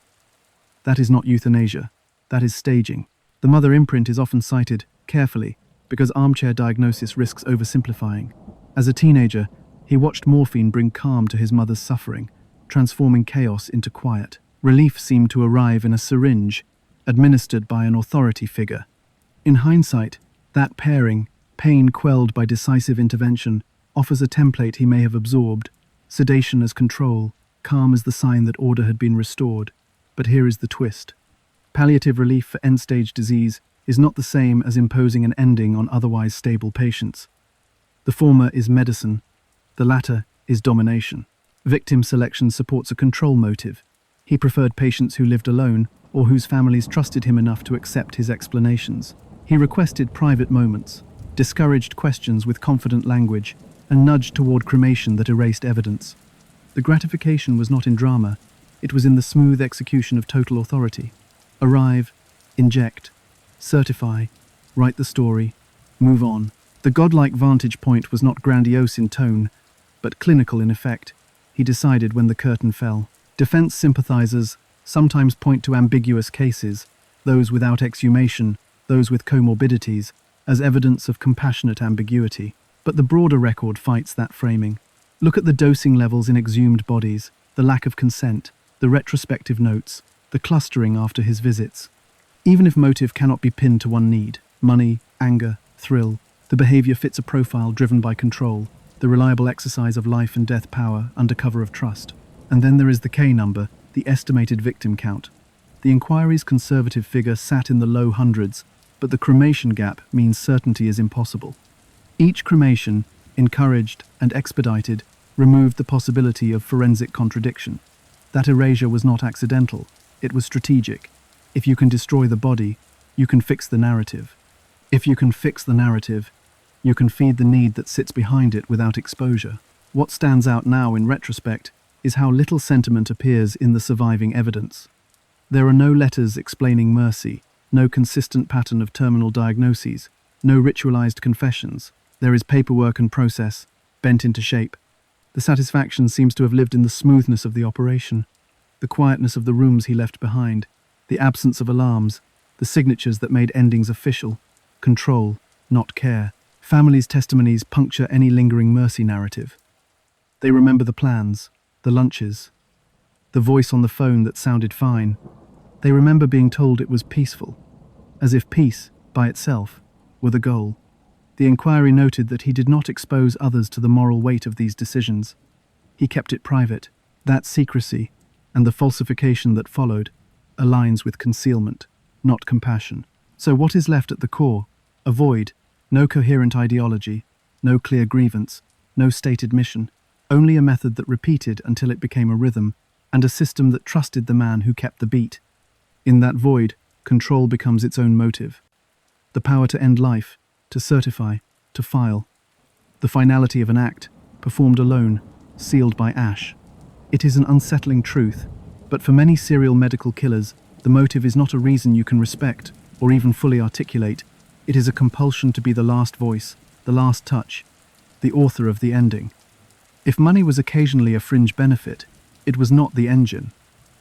That is not euthanasia. That is staging. The mother imprint is often cited, carefully, because armchair diagnosis risks oversimplifying. As a teenager, he watched morphine bring calm to his mother's suffering, transforming chaos into quiet. Relief seemed to arrive in a syringe, administered by an authority figure. In hindsight, that pairing, pain quelled by decisive intervention, offers a template he may have absorbed, sedation as control, calm as the sign that order had been restored. But here is the twist. Palliative relief for end-stage disease is not the same as imposing an ending on otherwise stable patients. The former is medicine, the latter is domination. Victim selection supports a control motive. He preferred patients who lived alone or whose families trusted him enough to accept his explanations. He requested private moments, discouraged questions with confident language, and nudged toward cremation that erased evidence. The gratification was not in drama, it was in the smooth execution of total authority. Arrive, inject, certify, write the story, move on. The godlike vantage point was not grandiose in tone, but clinical in effect. He decided when the curtain fell. Defense sympathizers sometimes point to ambiguous cases, those without exhumation, those with comorbidities, as evidence of compassionate ambiguity. But the broader record fights that framing. Look at the dosing levels in exhumed bodies, the lack of consent, the retrospective notes, the clustering after his visits. Even if motive cannot be pinned to one need, money, anger, thrill, the behavior fits a profile driven by control, the reliable exercise of life and death power under cover of trust. And then there is the K number, the estimated victim count. The inquiry's conservative figure sat in the low hundreds, but the cremation gap means certainty is impossible. Each cremation, encouraged and expedited, removed the possibility of forensic contradiction. That erasure was not accidental, it was strategic. If you can destroy the body, you can fix the narrative. If you can fix the narrative, you can feed the need that sits behind it without exposure. What stands out now in retrospect is how little sentiment appears in the surviving evidence. There are no letters explaining mercy, no consistent pattern of terminal diagnoses, no ritualized confessions. There is paperwork and process, bent into shape. The satisfaction seems to have lived in the smoothness of the operation, the quietness of the rooms he left behind, the absence of alarms, the signatures that made endings official. Control, not care. Families' testimonies puncture any lingering mercy narrative. They remember the plans, the lunches, the voice on the phone that sounded fine. They remember being told it was peaceful, as if peace, by itself, were the goal. The inquiry noted that he did not expose others to the moral weight of these decisions. He kept it private. That secrecy, and the falsification that followed, aligns with concealment, not compassion. So what is left at the core? A void. No coherent ideology, no clear grievance, no stated mission, only a method that repeated until it became a rhythm, and a system that trusted the man who kept the beat. In that void, control becomes its own motive. The power to end life, to certify, to file. The finality of an act, performed alone, sealed by ash. It is an unsettling truth, but for many serial medical killers, the motive is not a reason you can respect or even fully articulate. It is a compulsion to be the last voice, the last touch, the author of the ending. If money was occasionally a fringe benefit, it was not the engine.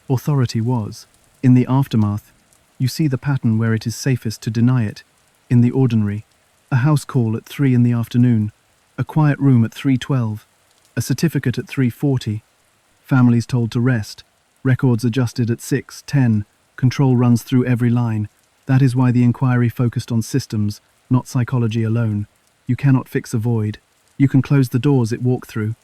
Authority was. In the aftermath, you see the pattern where it is safest to deny it. In the ordinary, a house call at 3 in the afternoon, a quiet room at 3:12, a certificate at 3:40, families told to rest, records adjusted at 6:10, control runs through every line. That is why the inquiry focused on systems, not psychology alone. You cannot fix a void. You can close the doors it walked through.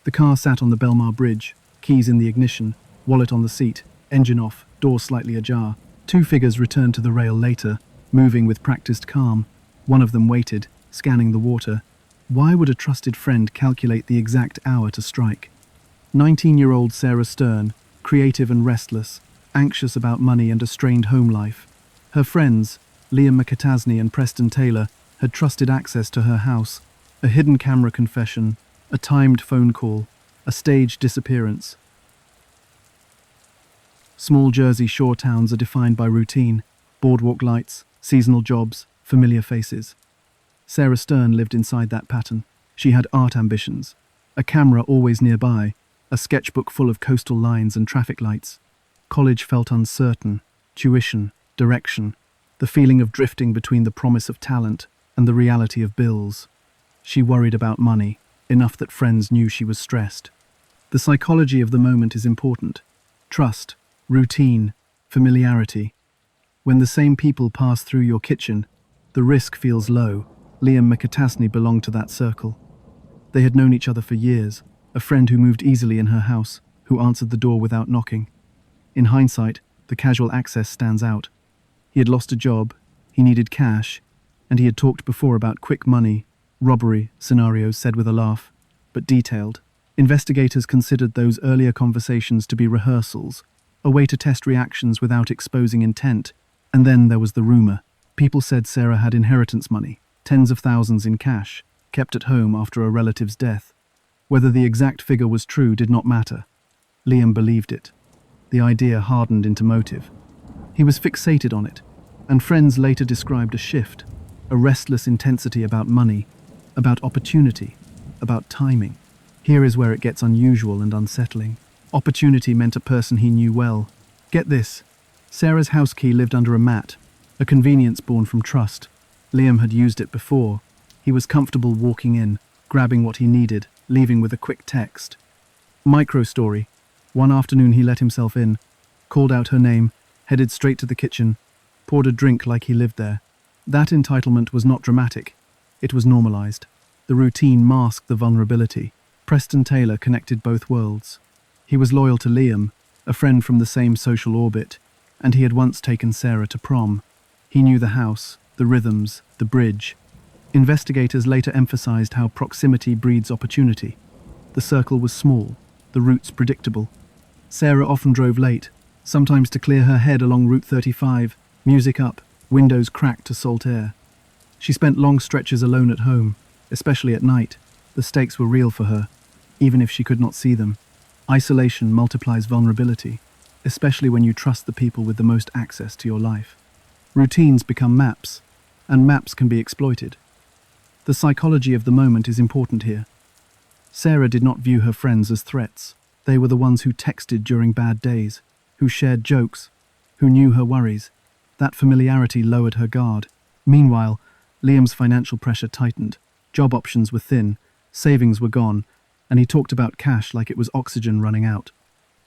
The car sat on the Belmar Bridge, keys in the ignition, wallet on the seat, engine off, door slightly ajar. Two figures returned to the rail later, moving with practiced calm. One of them waited, scanning the water. Why would a trusted friend calculate the exact hour to strike? 19-year-old Sarah Stern, creative and restless, anxious about money and a strained home life. Her friends, Liam McAtasney and Preston Taylor, had trusted access to her house, a hidden camera confession, a timed phone call, a staged disappearance. Small Jersey shore towns are defined by routine, boardwalk lights, seasonal jobs, familiar faces. Sarah Stern lived inside that pattern. She had art ambitions, a camera always nearby, a sketchbook full of coastal lines and traffic lights. College felt uncertain, tuition, direction, the feeling of drifting between the promise of talent and the reality of bills. She worried about money, enough that friends knew she was stressed. The psychology of the moment is important. Trust, routine, familiarity. When the same people pass through your kitchen, the risk feels low. Liam McAtasney belonged to that circle. They had known each other for years, a friend who moved easily in her house, who answered the door without knocking. In hindsight, the casual access stands out. He had lost a job, he needed cash, and he had talked before about quick money, robbery scenarios said with a laugh, but detailed. Investigators considered those earlier conversations to be rehearsals, a way to test reactions without exposing intent. And then there was the rumor. People said Sarah had inheritance money, tens of thousands in cash, kept at home after a relative's death. Whether the exact figure was true did not matter. Liam believed it. The idea hardened into motive. He was fixated on it, and friends later described a shift, a restless intensity about money, about opportunity, about timing. Here is where it gets unusual and unsettling. Opportunity meant a person he knew well. Get this. Sarah's house key lived under a mat, a convenience born from trust. Liam had used it before. He was comfortable walking in, grabbing what he needed, leaving with a quick text. Micro story. One afternoon he let himself in, called out her name, headed straight to the kitchen, poured a drink like he lived there. That entitlement was not dramatic. It was normalized. The routine masked the vulnerability. Preston Taylor connected both worlds. He was loyal to Liam, a friend from the same social orbit, and he had once taken Sarah to prom. He knew the house, the rhythms, the bridge. Investigators later emphasized how proximity breeds opportunity. The circle was small, the routes predictable. Sarah often drove late, sometimes to clear her head along Route 35, music up, windows cracked to salt air. She spent long stretches alone at home, especially at night. The stakes were real for her, even if she could not see them. Isolation multiplies vulnerability, especially when you trust the people with the most access to your life. Routines become maps, and maps can be exploited. The psychology of the moment is important here. Sarah did not view her friends as threats. They were the ones who texted during bad days, who shared jokes, who knew her worries. That familiarity lowered her guard. Meanwhile, Liam's financial pressure tightened. Job options were thin, savings were gone, and he talked about cash like it was oxygen running out.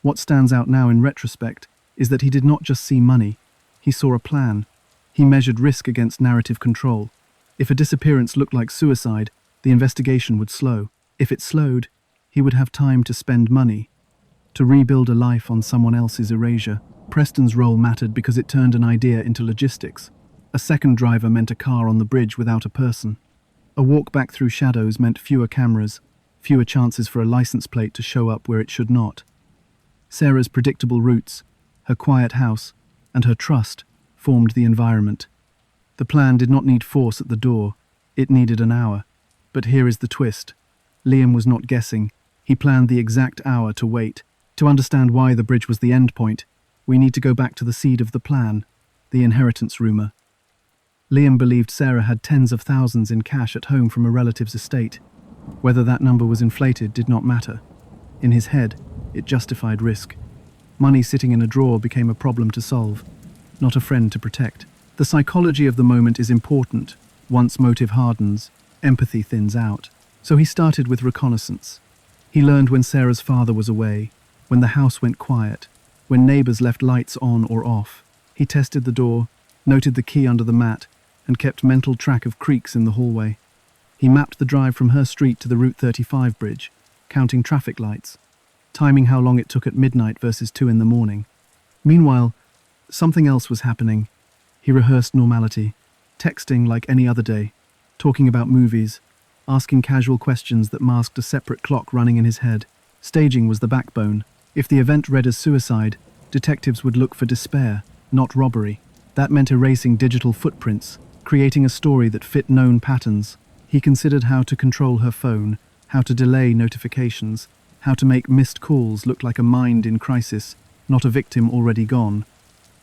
What stands out now in retrospect is that he did not just see money, he saw a plan. He measured risk against narrative control. If a disappearance looked like suicide, the investigation would slow. If it slowed, he would have time to spend money, to rebuild a life on someone else's erasure. Preston's role mattered because it turned an idea into logistics. A second driver meant a car on the bridge without a person. A walk back through shadows meant fewer cameras, fewer chances for a license plate to show up where it should not. Sarah's predictable routes, her quiet house, and her trust formed the environment. The plan did not need force at the door, it needed an hour. But here is the twist. Liam was not guessing. He planned the exact hour to wait. To understand why the bridge was the end point, we need to go back to the seed of the plan, the inheritance rumor. Liam believed Sarah had tens of thousands in cash at home from a relative's estate. Whether that number was inflated did not matter. In his head, it justified risk. Money sitting in a drawer became a problem to solve, not a friend to protect. The psychology of the moment is important. Once motive hardens, empathy thins out. So he started with reconnaissance. He learned when Sarah's father was away, when the house went quiet, when neighbors left lights on or off. He tested the door, noted the key under the mat, and kept mental track of creaks in the hallway. He mapped the drive from her street to the Route 35 bridge, counting traffic lights, timing how long it took at midnight versus 2 in the morning. Meanwhile, something else was happening. He rehearsed normality, texting like any other day, talking about movies, asking casual questions that masked a separate clock running in his head. Staging was the backbone. If the event read as suicide, detectives would look for despair, not robbery. That meant erasing digital footprints, creating a story that fit known patterns. He considered how to control her phone, how to delay notifications, how to make missed calls look like a mind in crisis, not a victim already gone.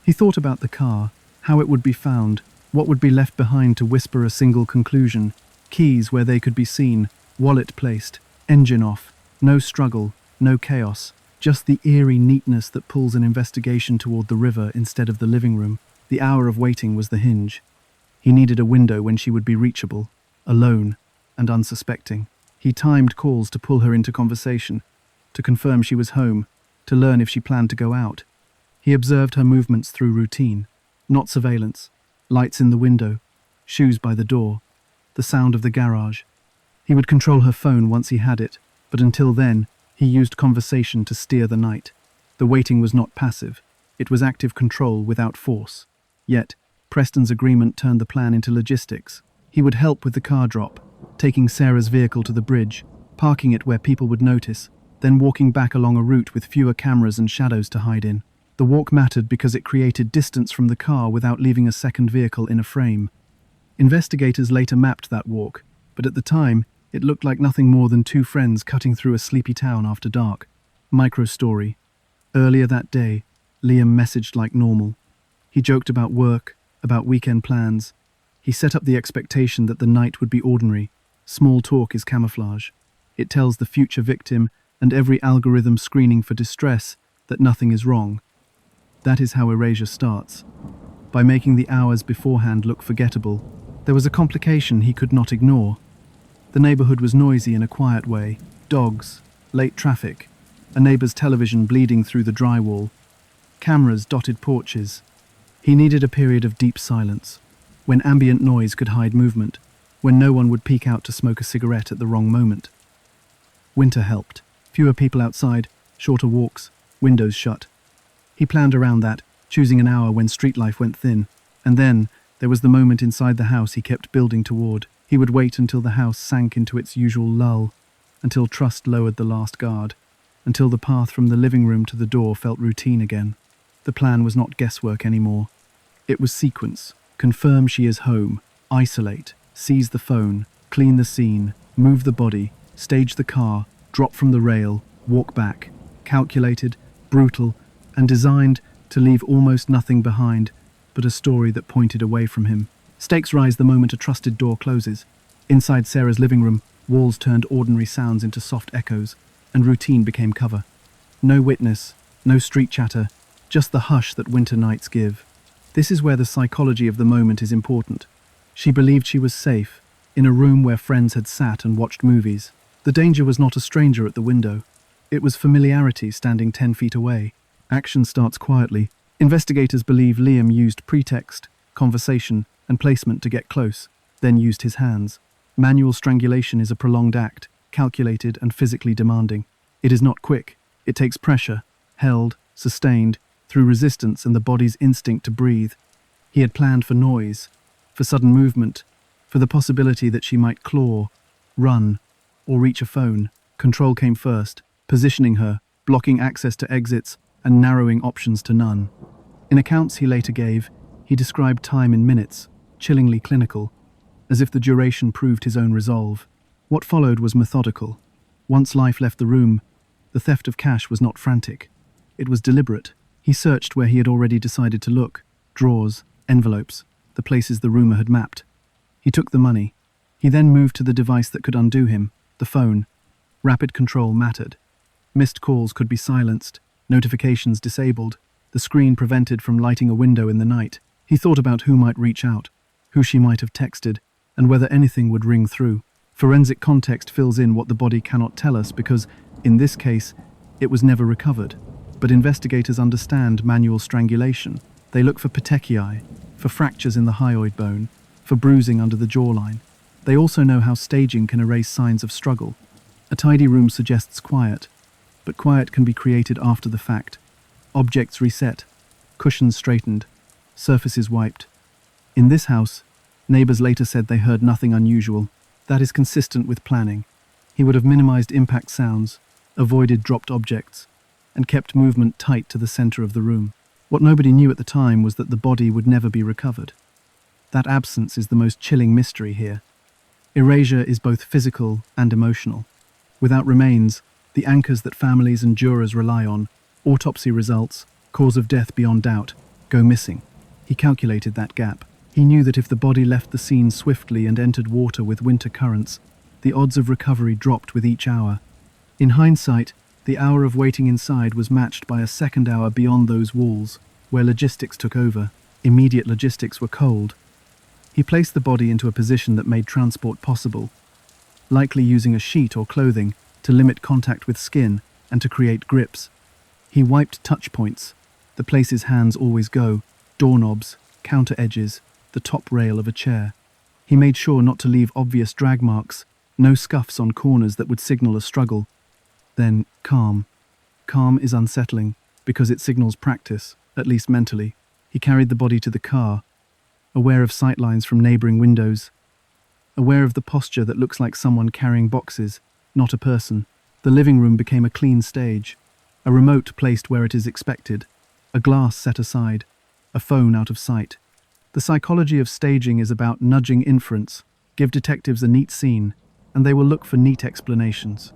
He thought about the car, how it would be found, what would be left behind to whisper a single conclusion. Keys where they could be seen, wallet placed, engine off, no struggle, no chaos, just the eerie neatness that pulls an investigation toward the river instead of the living room. The hour of waiting was the hinge. He needed a window when she would be reachable, alone, and unsuspecting. He timed calls to pull her into conversation, to confirm she was home, to learn if she planned to go out. He observed her movements through routine, not surveillance. Lights in the window, shoes by the door, the sound of the garage. He would control her phone once he had it, but until then, He used conversation to steer the night. The waiting was not passive. It was active control without force. Yet, Preston's agreement turned the plan into logistics. He would help with the car drop, taking Sarah's vehicle to the bridge, parking it where people would notice, then walking back along a route with fewer cameras and shadows to hide in. The walk mattered because it created distance from the car without leaving a second vehicle in a frame. Investigators later mapped that walk, but at the time, it looked like nothing more than two friends cutting through a sleepy town after dark. Micro-story. Earlier that day, Liam messaged like normal. He joked about work, about weekend plans. He set up the expectation that the night would be ordinary. Small talk is camouflage. It tells the future victim and every algorithm screening for distress that nothing is wrong. That is how erasure starts. By making the hours beforehand look forgettable, there was a complication he could not ignore. The neighborhood was noisy in a quiet way. Dogs, late traffic, a neighbor's television bleeding through the drywall, cameras dotted porches. He needed a period of deep silence, when ambient noise could hide movement, when no one would peek out to smoke a cigarette at the wrong moment. Winter helped. Fewer people outside, shorter walks, windows shut. He planned around that, choosing an hour when street life went thin. And then, there was the moment inside the house he kept building toward. He would wait until the house sank into its usual lull, until trust lowered the last guard, until the path from the living room to the door felt routine again. The plan was not guesswork anymore. It was sequence. Confirm she is home, isolate, seize the phone, clean the scene, move the body, stage the car, drop from the rail, walk back. Calculated, brutal, and designed to leave almost nothing behind but a story that pointed away from him. Stakes rise the moment a trusted door closes. Inside Sarah's living room, walls turned ordinary sounds into soft echoes, and routine became cover. No witness, no street chatter, just the hush that winter nights give. This is where the psychology of the moment is important. She believed she was safe, in a room where friends had sat and watched movies. The danger was not a stranger at the window. It was familiarity standing 10 feet away. Action starts quietly. Investigators believe Liam used pretext, conversation, and placement to get close, then used his hands. Manual strangulation is a prolonged act, calculated and physically demanding. It is not quick. It takes pressure, held, sustained, through resistance and the body's instinct to breathe. He had planned for noise, for sudden movement, for the possibility that she might claw, run, or reach a phone. Control came first, positioning her, blocking access to exits, and narrowing options to none. In accounts he later gave, he described time in minutes, chillingly clinical, as if the duration proved his own resolve. What followed was methodical. Once life left the room, the theft of cash was not frantic. It was deliberate. He searched where he had already decided to look, drawers, envelopes, the places the rumor had mapped. He took the money. He then moved to the device that could undo him, the phone. Rapid control mattered. Missed calls could be silenced, notifications disabled, the screen prevented from lighting a window in the night. He thought about who might reach out, who she might have texted, and whether anything would ring through. Forensic context fills in what the body cannot tell us because, in this case, it was never recovered. But investigators understand manual strangulation. They look for petechiae, for fractures in the hyoid bone, for bruising under the jawline. They also know how staging can erase signs of struggle. A tidy room suggests quiet, but quiet can be created after the fact. Objects reset, cushions straightened, surfaces wiped. In this house, neighbors later said they heard nothing unusual. That is consistent with planning. He would have minimized impact sounds, avoided dropped objects, and kept movement tight to the center of the room. What nobody knew at the time was that the body would never be recovered. That absence is the most chilling mystery here. Erasure is both physical and emotional. Without remains, the anchors that families and jurors rely on, autopsy results, cause of death beyond doubt, go missing. He calculated that gap. He knew that if the body left the scene swiftly and entered water with winter currents, the odds of recovery dropped with each hour. In hindsight, the hour of waiting inside was matched by a second hour beyond those walls, where logistics took over. Immediate logistics were cold. He placed the body into a position that made transport possible, likely using a sheet or clothing to limit contact with skin and to create grips. He wiped touch points, the places hands always go, doorknobs, counter edges, the top rail of a chair. He made sure not to leave obvious drag marks, no scuffs on corners that would signal a struggle. Then calm. Calm is unsettling because it signals practice, at least mentally. He carried the body to the car, aware of sightlines from neighboring windows, aware of the posture that looks like someone carrying boxes, not a person. The living room became a clean stage, a remote placed where it is expected, a glass set aside, a phone out of sight. The psychology of staging is about nudging inference. Give detectives a neat scene, and they will look for neat explanations.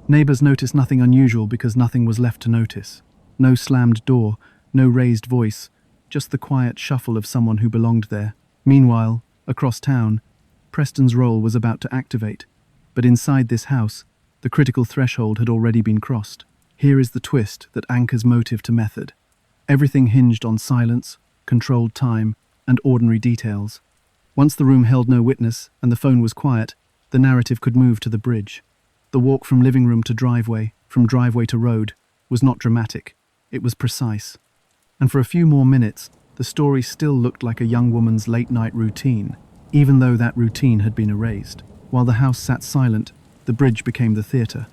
Neighbors noticed nothing unusual because nothing was left to notice. No slammed door, no raised voice, just the quiet shuffle of someone who belonged there. Meanwhile, across town, Preston's role was about to activate, but inside this house, the critical threshold had already been crossed. Here is the twist that anchors motive to method. Everything hinged on silence, controlled time, and ordinary details. Once the room held no witness and the phone was quiet, the narrative could move to the bridge. The walk from living room to driveway, from driveway to road, was not dramatic. It was precise. And for a few more minutes, the story still looked like a young woman's late-night routine, even though that routine had been erased. While the house sat silent, the bridge became the theatre.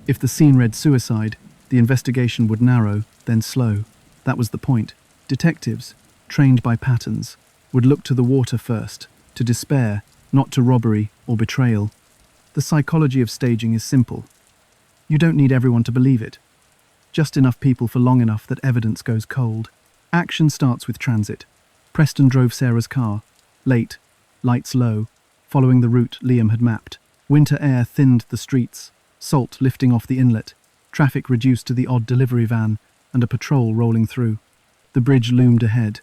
If the scene read suicide, the investigation would narrow, then slow. That was the point. Detectives, trained by patterns, would look to the water first, to despair, not to robbery or betrayal. The psychology of staging is simple. You don't need everyone to believe it. Just enough people for long enough that evidence goes cold. Action starts with transit. Preston drove Sarah's car, late, lights low, following the route Liam had mapped. Winter air thinned the streets, salt lifting off the inlet, traffic reduced to the odd delivery van, and a patrol rolling through. The bridge loomed ahead,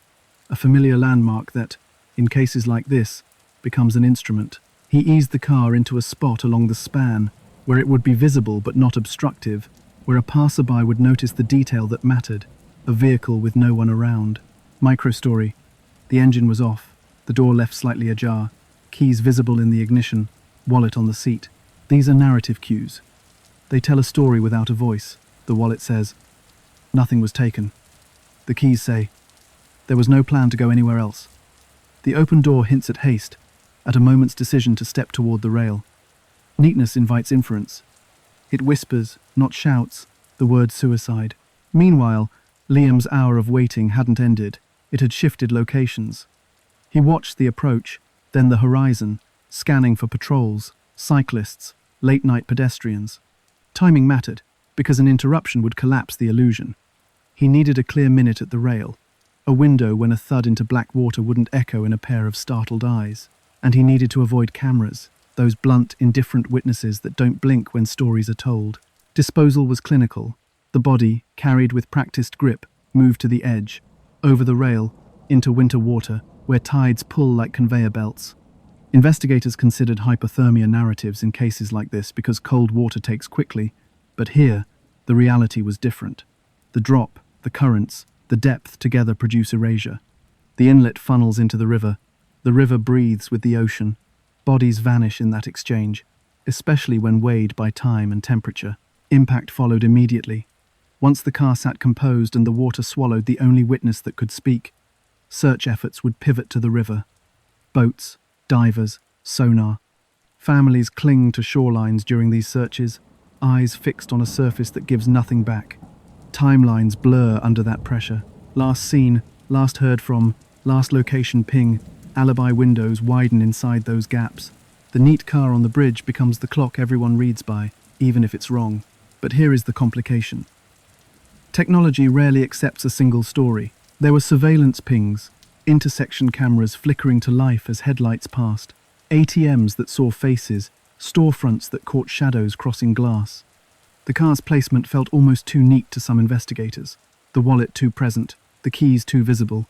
a familiar landmark that, in cases like this, becomes an instrument. He eased the car into a spot along the span, where it would be visible but not obstructive, where a passerby would notice the detail that mattered, a vehicle with no one around. Microstory. The engine was off, the door left slightly ajar, keys visible in the ignition, wallet on the seat. These are narrative cues. They tell a story without a voice. The wallet says, "Nothing was taken." The keys say, "There was no plan to go anywhere else." The open door hints at haste, at a moment's decision to step toward the rail. Neatness invites inference. It whispers, not shouts, the word suicide. Meanwhile, Liam's hour of waiting hadn't ended. It had shifted locations. He watched the approach, then the horizon, scanning for patrols, cyclists, late-night pedestrians. Timing mattered, because an interruption would collapse the illusion. He needed a clear minute at the rail, a window when a thud into black water wouldn't echo in a pair of startled eyes. And he needed to avoid cameras, those blunt, indifferent witnesses that don't blink when stories are told. Disposal was clinical. The body, carried with practiced grip, moved to the edge, over the rail, into winter water, where tides pull like conveyor belts. Investigators considered hypothermia narratives in cases like this because cold water takes quickly, but here, the reality was different. The drop, the currents, the depth together produce erasure. The inlet funnels into the river breathes with the ocean. Bodies vanish in that exchange, especially when weighed by time and temperature. Impact followed immediately. Once the car sat composed and the water swallowed the only witness that could speak, search efforts would pivot to the river. Boats, divers, sonar. Families cling to shorelines during these searches, eyes fixed on a surface that gives nothing back. Timelines blur under that pressure. Last seen, last heard from, last location ping. Alibi windows widen inside those gaps. The neat car on the bridge becomes the clock everyone reads by, even if it's wrong. But here is the complication. Technology rarely accepts a single story. There were surveillance pings, intersection cameras flickering to life as headlights passed, ATMs that saw faces, storefronts that caught shadows crossing glass. The car's placement felt almost too neat to some investigators. The wallet too present, the keys too visible.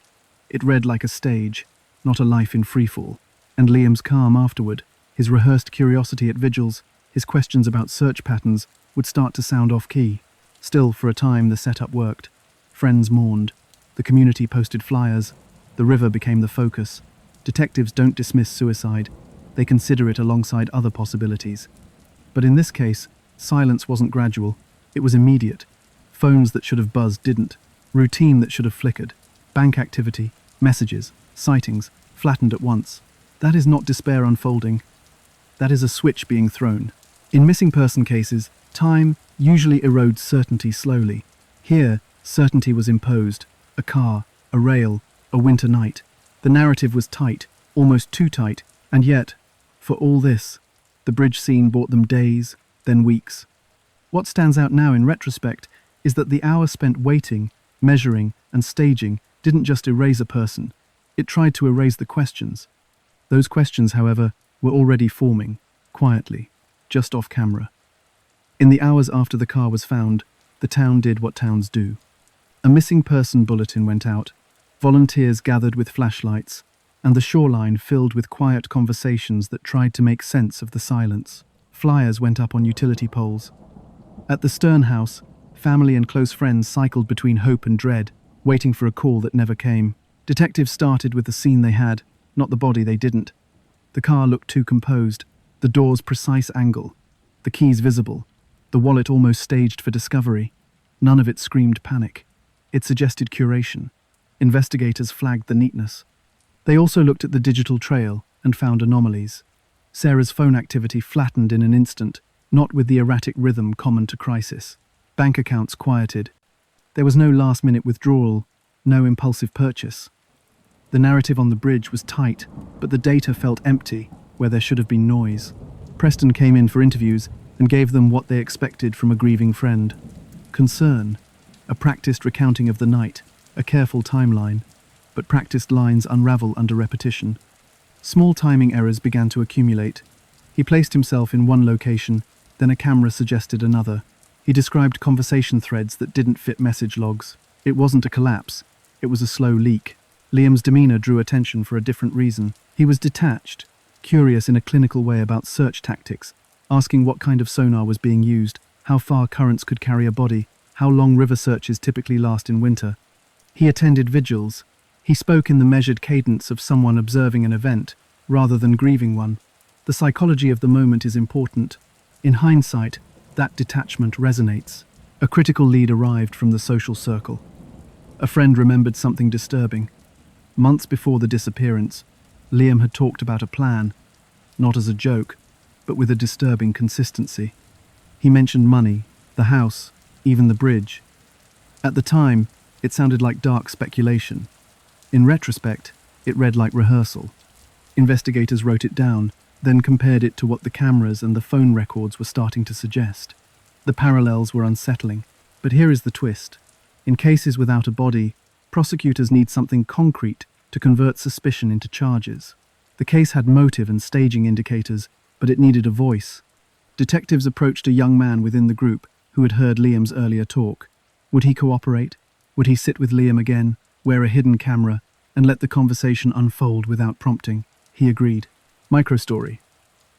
It read like a stage, not a life in freefall. And Liam's calm afterward, his rehearsed curiosity at vigils, his questions about search patterns, would start to sound off-key. Still, for a time, the setup worked. Friends mourned. The community posted flyers. The river became the focus. Detectives don't dismiss suicide. They consider it alongside other possibilities. But in this case, silence wasn't gradual. It was immediate. Phones that should have buzzed didn't. Routine that should have flickered. Bank activity, messages, sightings, flattened at once. That is not despair unfolding. That is a switch being thrown. In missing person cases, time, usually erodes certainty slowly. Here, certainty was imposed. A car, a rail, a winter night. The narrative was tight, almost too tight, and yet, for all this, the bridge scene bought them days, then weeks. What stands out now in retrospect is that the hour spent waiting, measuring, and staging didn't just erase a person. It tried to erase the questions. Those questions, however, were already forming, quietly, just off camera. In the hours after the car was found, the town did what towns do. A missing person bulletin went out, volunteers gathered with flashlights, and the shoreline filled with quiet conversations that tried to make sense of the silence. Flyers went up on utility poles. At the Stern house, family and close friends cycled between hope and dread, waiting for a call that never came. Detectives started with the scene they had, not the body they didn't. The car looked too composed, the door's precise angle, the keys visible, the wallet almost staged for discovery. None of it screamed panic. It suggested curation. Investigators flagged the neatness. They also looked at the digital trail and found anomalies. Sarah's phone activity flattened in an instant, not with the erratic rhythm common to crisis. Bank accounts quieted. There was no last-minute withdrawal, no impulsive purchase. The narrative on the bridge was tight, but the data felt empty where there should have been noise. Preston came in for interviews and gave them what they expected from a grieving friend. Concern, a practiced recounting of the night, a careful timeline, but practiced lines unravel under repetition. Small timing errors began to accumulate. He placed himself in one location, then a camera suggested another. He described conversation threads that didn't fit message logs. It wasn't a collapse, it was a slow leak. Liam's demeanor drew attention for a different reason. He was detached, curious in a clinical way about search tactics, asking what kind of sonar was being used, how far currents could carry a body, how long river searches typically last in winter. He attended vigils. He spoke in the measured cadence of someone observing an event, rather than grieving one. The psychology of the moment is important. In hindsight, that detachment resonates. A critical lead arrived from the social circle. A friend remembered something disturbing. Months before the disappearance, Liam had talked about a plan, not as a joke, but with a disturbing consistency. He mentioned money, the house, even the bridge. At the time, it sounded like dark speculation. In retrospect, it read like rehearsal. Investigators wrote it down, then compared it to what the cameras and the phone records were starting to suggest. The parallels were unsettling, but here is the twist. In cases without a body, prosecutors need something concrete to convert suspicion into charges. The case had motive and staging indicators, but it needed a voice. Detectives approached a young man within the group who had heard Liam's earlier talk. Would he cooperate? Would he sit with Liam again, wear a hidden camera, and let the conversation unfold without prompting? He agreed. Microstory.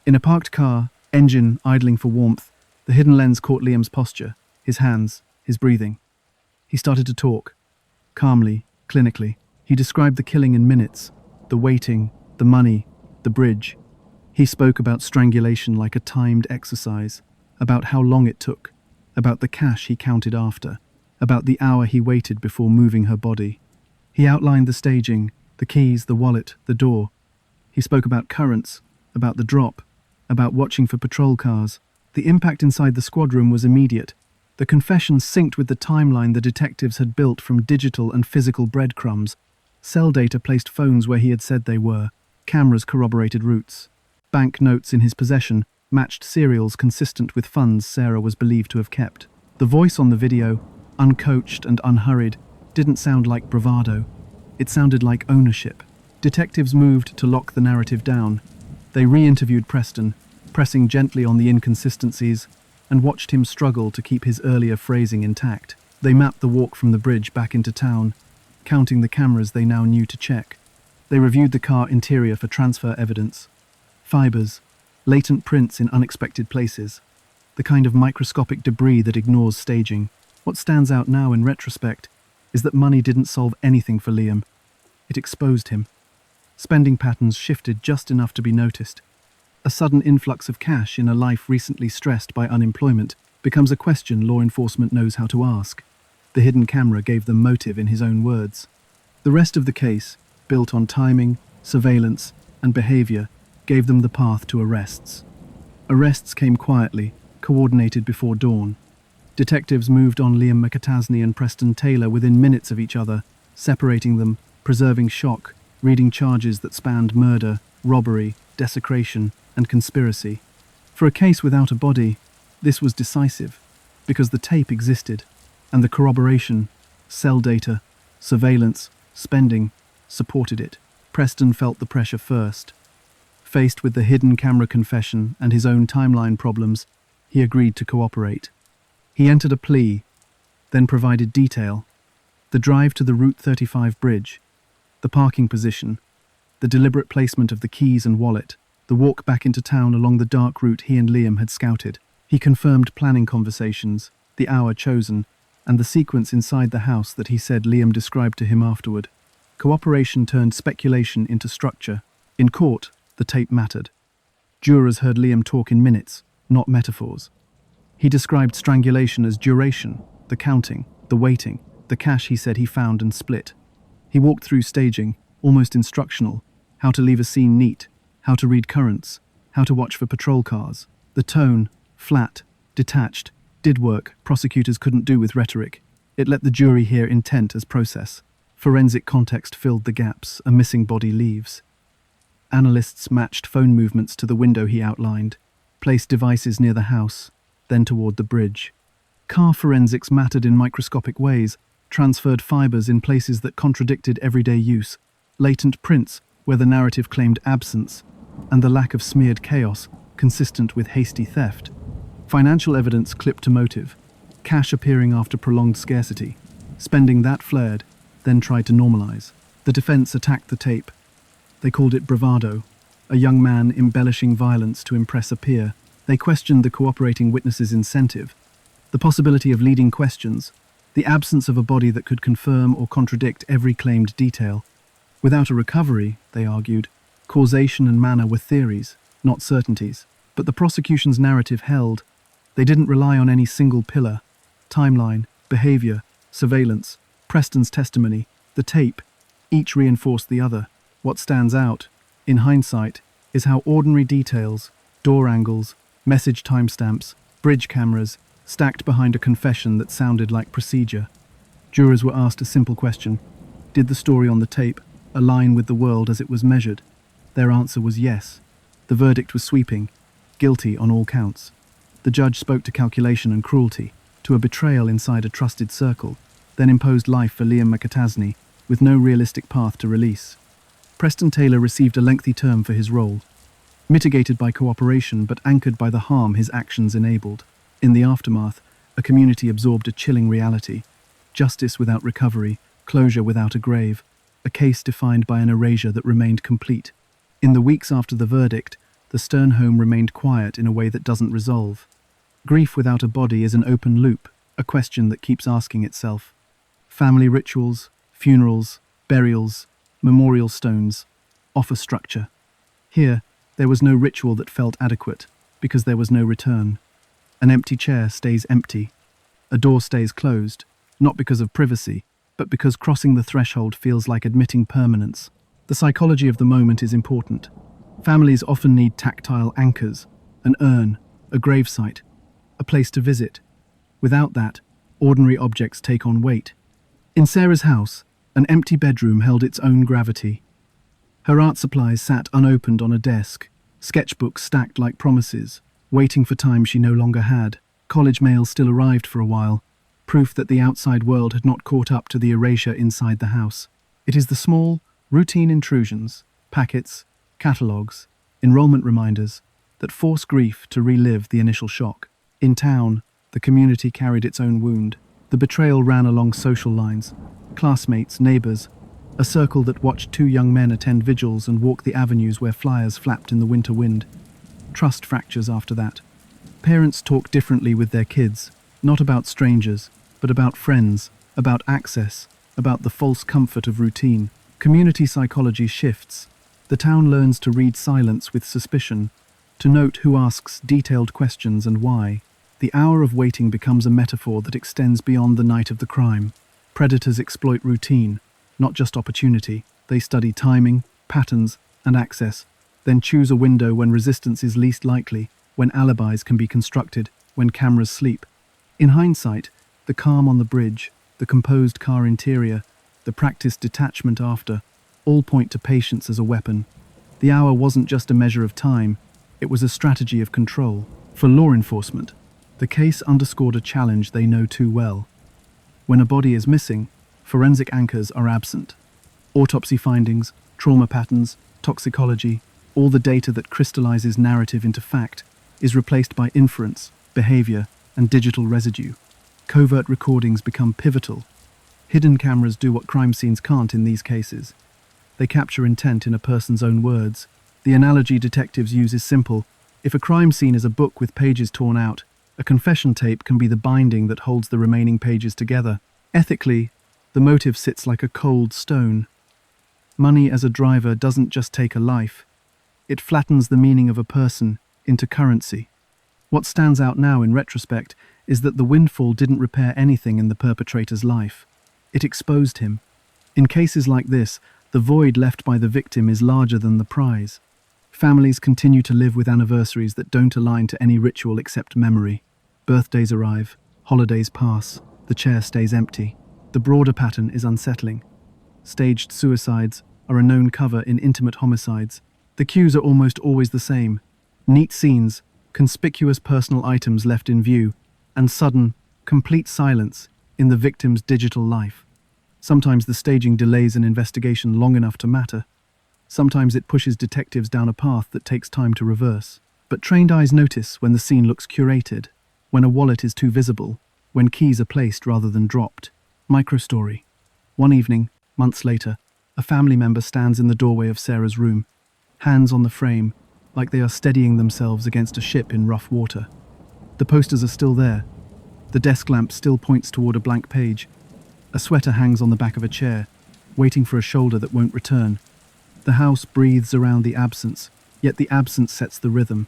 In a parked car, engine idling for warmth, the hidden lens caught Liam's posture, his hands, his breathing. He started to talk. Calmly, clinically. He described the killing in minutes, the waiting, the money, the bridge. He spoke about strangulation like a timed exercise, about how long it took, about the cash he counted after, about the hour he waited before moving her body. He outlined the staging, the keys, the wallet, the door. He spoke about currents, about the drop, about watching for patrol cars. The impact inside the squad room was immediate. The confession synced with the timeline the detectives had built from digital and physical breadcrumbs. Cell data placed phones where he had said they were. Cameras corroborated routes. Bank notes in his possession matched serials consistent with funds Sarah was believed to have kept. The voice on the video, uncoached and unhurried, didn't sound like bravado. It sounded like ownership. Detectives moved to lock the narrative down. They re-interviewed Preston, pressing gently on the inconsistencies, and watched him struggle to keep his earlier phrasing intact. They mapped the walk from the bridge back into town, counting the cameras they now knew to check. They reviewed the car interior for transfer evidence. Fibers, latent prints in unexpected places, the kind of microscopic debris that ignores staging. What stands out now in retrospect is that money didn't solve anything for Liam. It exposed him. Spending patterns shifted just enough to be noticed. A sudden influx of cash in a life recently stressed by unemployment becomes a question law enforcement knows how to ask. The hidden camera gave them motive in his own words. The rest of the case, built on timing, surveillance, and behavior, gave them the path to arrests. Arrests came quietly, coordinated before dawn. Detectives moved on Liam McAtasney and Preston Taylor within minutes of each other, separating them, preserving shock, reading charges that spanned murder, robbery, desecration, and conspiracy. For a case without a body, this was decisive, because the tape existed, and the corroboration, cell data, surveillance, spending, supported it. Preston felt the pressure first. Faced with the hidden camera confession and his own timeline problems, he agreed to cooperate. He entered a plea, then provided detail. The drive to the Route 35 bridge, the parking position, the deliberate placement of the keys and wallet, the walk back into town along the dark route he and Liam had scouted. He confirmed planning conversations, the hour chosen, and the sequence inside the house that he said Liam described to him afterward. Cooperation turned speculation into structure. In court, the tape mattered. Jurors heard Liam talk in minutes, not metaphors. He described strangulation as duration, the counting, the waiting, the cash he said he found and split. He walked through staging, almost instructional, how to leave a scene neat, how to read currents, how to watch for patrol cars. The tone, flat, detached, did work prosecutors couldn't do with rhetoric. It let the jury hear intent as process. Forensic context filled the gaps a missing body leaves. Analysts matched phone movements to the window he outlined, placed devices near the house, then toward the bridge. Car forensics mattered in microscopic ways, transferred fibers in places that contradicted everyday use, latent prints where the narrative claimed absence, and the lack of smeared chaos consistent with hasty theft. Financial evidence clipped to motive, cash appearing after prolonged scarcity, spending that flared, then tried to normalize. The defense attacked the tape. They called it bravado, a young man embellishing violence to impress a peer. They questioned the cooperating witness's incentive, the possibility of leading questions, the absence of a body that could confirm or contradict every claimed detail. Without a recovery, they argued, causation and manner were theories, not certainties. But the prosecution's narrative held. They didn't rely on any single pillar. Timeline, behavior, surveillance, Preston's testimony, the tape, each reinforced the other. What stands out, in hindsight, is how ordinary details, door angles, message timestamps, bridge cameras, stacked behind a confession that sounded like procedure. Jurors were asked a simple question: did the story on the tape align with the world as it was measured? Their answer was yes. The verdict was sweeping, guilty on all counts. The judge spoke to calculation and cruelty, to a betrayal inside a trusted circle, then imposed life for Liam McAtasney, with no realistic path to release. Preston Taylor received a lengthy term for his role, mitigated by cooperation but anchored by the harm his actions enabled. In the aftermath, a community absorbed a chilling reality: justice without recovery, closure without a grave, a case defined by an erasure that remained complete. In the weeks after the verdict, the Stern home remained quiet in a way that doesn't resolve. Grief without a body is an open loop, a question that keeps asking itself. Family rituals, funerals, burials, memorial stones offer structure. Here, there was no ritual that felt adequate, because there was no return. An empty chair stays empty. A door stays closed, not because of privacy, but because crossing the threshold feels like admitting permanence. The psychology of the moment is important. Families often need tactile anchors, an urn, a gravesite, a place to visit. Without that, ordinary objects take on weight. In Sarah's house, an empty bedroom held its own gravity. Her art supplies sat unopened on a desk, sketchbooks stacked like promises, waiting for time she no longer had. College mail still arrived for a while, proof that the outside world had not caught up to the erasure inside the house. It is the small, routine intrusions, packets, catalogues, enrollment reminders, that force grief to relive the initial shock. In town, the community carried its own wound. The betrayal ran along social lines, classmates, neighbors, a circle that watched two young men attend vigils and walk the avenues where flyers flapped in the winter wind. Trust fractures after that. Parents talk differently with their kids, not about strangers, but about friends, about access, about the false comfort of routine. Community psychology shifts. The town learns to read silence with suspicion, to note who asks detailed questions and why. The hour of waiting becomes a metaphor that extends beyond the night of the crime. Predators exploit routine, not just opportunity. They study timing, patterns, and access, then choose a window when resistance is least likely, when alibis can be constructed, when cameras sleep. In hindsight, the calm on the bridge, the composed car interior, the practiced detachment after, all point to patience as a weapon. The hour wasn't just a measure of time, it was a strategy of control. For law enforcement, the case underscored a challenge they know too well. When a body is missing, forensic anchors are absent. Autopsy findings, trauma patterns, toxicology, all the data that crystallizes narrative into fact, is replaced by inference, behavior, and digital residue. Covert recordings become pivotal. Hidden cameras do what crime scenes can't in these cases. They capture intent in a person's own words. The analogy detectives use is simple. If a crime scene is a book with pages torn out, a confession tape can be the binding that holds the remaining pages together. Ethically, the motive sits like a cold stone. Money as a driver doesn't just take a life. It flattens the meaning of a person into currency. What stands out now in retrospect is that the windfall didn't repair anything in the perpetrator's life. It exposed him. In cases like this, the void left by the victim is larger than the prize. Families continue to live with anniversaries that don't align to any ritual except memory. Birthdays arrive, holidays pass, the chair stays empty. The broader pattern is unsettling. Staged suicides are a known cover in intimate homicides. The cues are almost always the same. Neat scenes, conspicuous personal items left in view, and sudden, complete silence in the victim's digital life. Sometimes the staging delays an investigation long enough to matter. Sometimes it pushes detectives down a path that takes time to reverse. But trained eyes notice when the scene looks curated, when a wallet is too visible, when keys are placed rather than dropped. Microstory. One evening, months later, a family member stands in the doorway of Sarah's room, hands on the frame, like they are steadying themselves against a ship in rough water. The posters are still there. The desk lamp still points toward a blank page. A sweater hangs on the back of a chair, waiting for a shoulder that won't return. The house breathes around the absence, yet the absence sets the rhythm.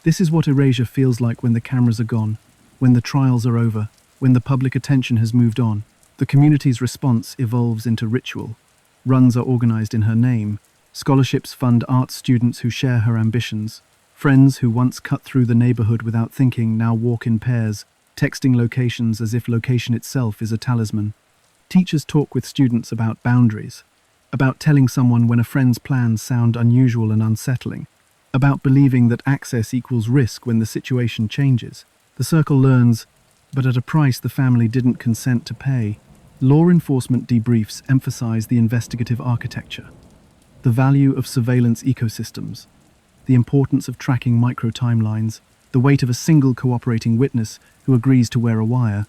This is what erasure feels like when the cameras are gone, when the trials are over, when the public attention has moved on. The community's response evolves into ritual. Runs are organized in her name. Scholarships fund art students who share her ambitions. Friends who once cut through the neighborhood without thinking now walk in pairs, texting locations as if location itself is a talisman. Teachers talk with students about boundaries, about telling someone when a friend's plans sound unusual and unsettling, about believing that access equals risk when the situation changes. The circle learns, but at a price the family didn't consent to pay. Law enforcement debriefs emphasize the investigative architecture, the value of surveillance ecosystems, the importance of tracking micro-timelines, the weight of a single cooperating witness who agrees to wear a wire.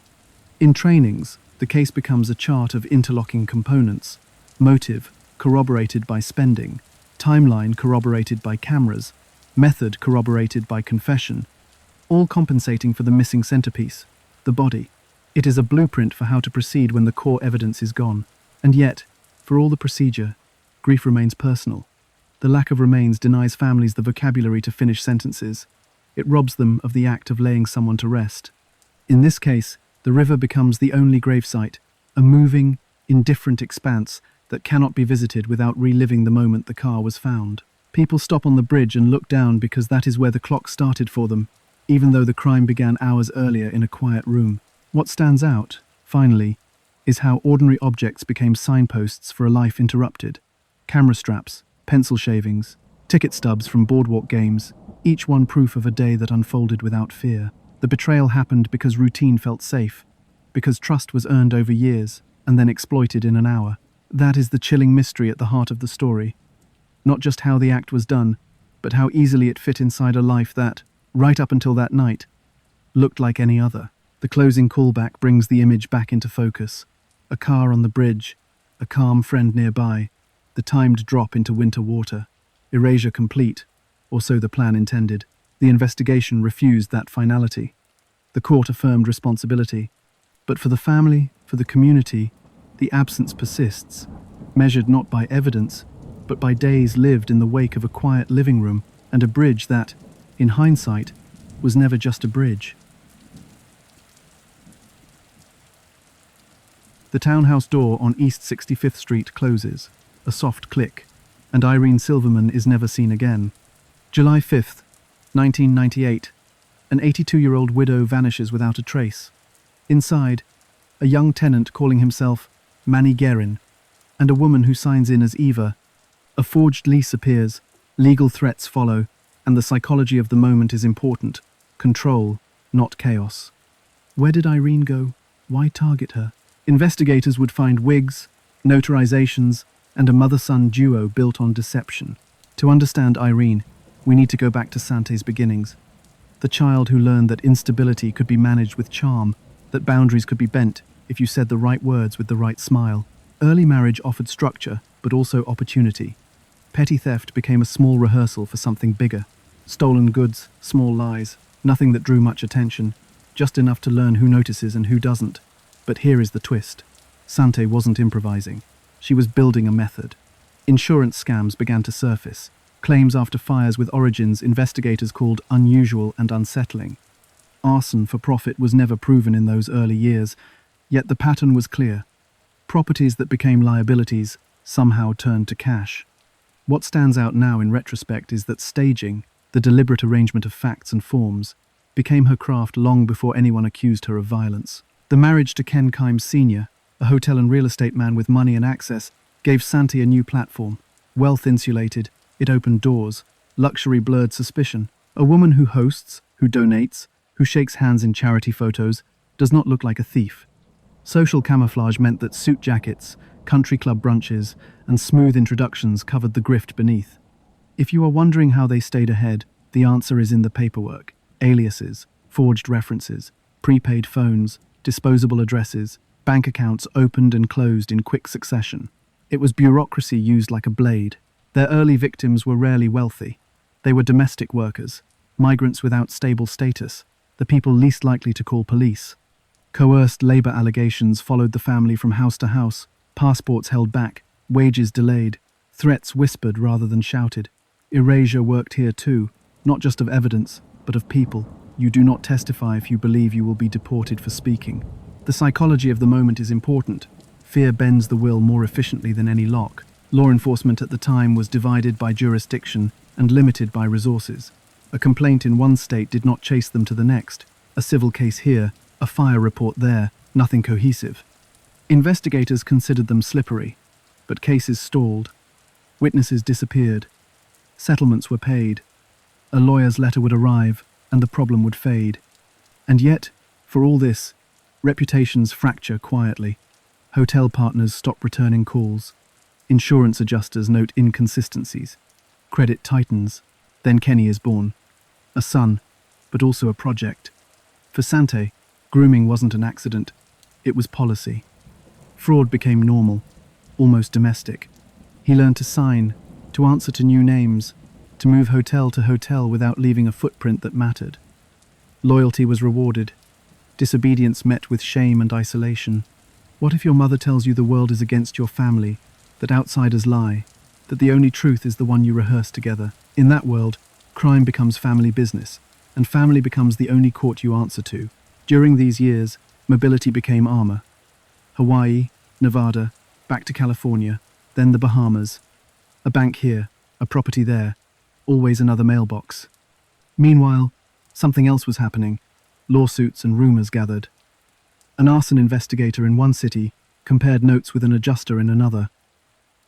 In trainings, the case becomes a chart of interlocking components: motive, corroborated by spending; timeline, corroborated by cameras; method, corroborated by confession, all compensating for the missing centerpiece, the body. It is a blueprint for how to proceed when the core evidence is gone. And yet, for all the procedure, grief remains personal. The lack of remains denies families the vocabulary to finish sentences. It robs them of the act of laying someone to rest. In this case, the river becomes the only gravesite, a moving, indifferent expanse that cannot be visited without reliving the moment the car was found. People stop on the bridge and look down because that is where the clock started for them, even though the crime began hours earlier in a quiet room. What stands out, finally, is how ordinary objects became signposts for a life interrupted. Camera straps, pencil shavings, ticket stubs from boardwalk games, each one proof of a day that unfolded without fear. The betrayal happened because routine felt safe, because trust was earned over years and then exploited in an hour. That is the chilling mystery at the heart of the story. Not just how the act was done, but how easily it fit inside a life that, right up until that night, looked like any other. The closing callback brings the image back into focus. A car on the bridge, a calm friend nearby, the timed drop into winter water. Erasure complete, or so the plan intended. The investigation refused that finality. The court affirmed responsibility. But for the family, for the community, the absence persists, measured not by evidence, but by days lived in the wake of a quiet living room and a bridge that, in hindsight, was never just a bridge. The townhouse door on East 65th Street closes, a soft click, and Irene Silverman is never seen again. July 5th, 1998. An 82-year-old widow vanishes without a trace. Inside, a young tenant calling himself Manny Guerin, and a woman who signs in as Eva. A forged lease appears, legal threats follow, and the psychology of the moment is important. Control, not chaos. Where did Irene go? Why target her? Investigators would find wigs, notarizations, and a mother-son duo built on deception. To understand Irene, we need to go back to Sante's beginnings. The child who learned that instability could be managed with charm, that boundaries could be bent if you said the right words with the right smile. Early marriage offered structure, but also opportunity. Petty theft became a small rehearsal for something bigger. Stolen goods, small lies, nothing that drew much attention, just enough to learn who notices and who doesn't. But here is the twist. Sante wasn't improvising. She was building a method. Insurance scams began to surface. Claims after fires with origins investigators called unusual and unsettling. Arson for profit was never proven in those early years, yet the pattern was clear. Properties that became liabilities somehow turned to cash. What stands out now in retrospect is that staging, the deliberate arrangement of facts and forms, became her craft long before anyone accused her of violence. The marriage to Ken Kimes Sr., a hotel and real estate man with money and access, gave Sante a new platform. Wealth insulated, it opened doors. Luxury blurred suspicion. A woman who hosts, who donates, who shakes hands in charity photos, does not look like a thief. Social camouflage meant that suit jackets, country club brunches, and smooth introductions covered the grift beneath. If you are wondering how they stayed ahead, the answer is in the paperwork. Aliases, forged references, prepaid phones, disposable addresses, bank accounts opened and closed in quick succession. It was bureaucracy used like a blade. Their early victims were rarely wealthy. They were domestic workers, migrants without stable status, the people least likely to call police. Coerced labor allegations followed the family from house to house, passports held back, wages delayed, threats whispered rather than shouted. Erasure worked here too, not just of evidence, but of people. You do not testify if you believe you will be deported for speaking. The psychology of the moment is important. Fear bends the will more efficiently than any lock. Law enforcement at the time was divided by jurisdiction and limited by resources. A complaint in one state did not chase them to the next. A civil case here, a fire report there, nothing cohesive. Investigators considered them slippery, but cases stalled. Witnesses disappeared. Settlements were paid. A lawyer's letter would arrive, and the problem would fade. And yet, for all this, reputations fracture quietly. Hotel partners stop returning calls. Insurance adjusters note inconsistencies. Credit tightens. Then Kenny is born. A son, but also a project. For Sante, grooming wasn't an accident. It was policy. Fraud became normal, almost domestic. He learned to sign, to answer to new names, to move hotel to hotel without leaving a footprint that mattered. Loyalty was rewarded. Disobedience met with shame and isolation. What if your mother tells you the world is against your family, that outsiders lie, that the only truth is the one you rehearse together? In that world, crime becomes family business, and family becomes the only court you answer to. During these years, mobility became armor. Hawaii, Nevada, back to California, then the Bahamas. A bank here, a property there, always another mailbox. Meanwhile, something else was happening. Lawsuits and rumors gathered. An arson investigator in one city compared notes with an adjuster in another.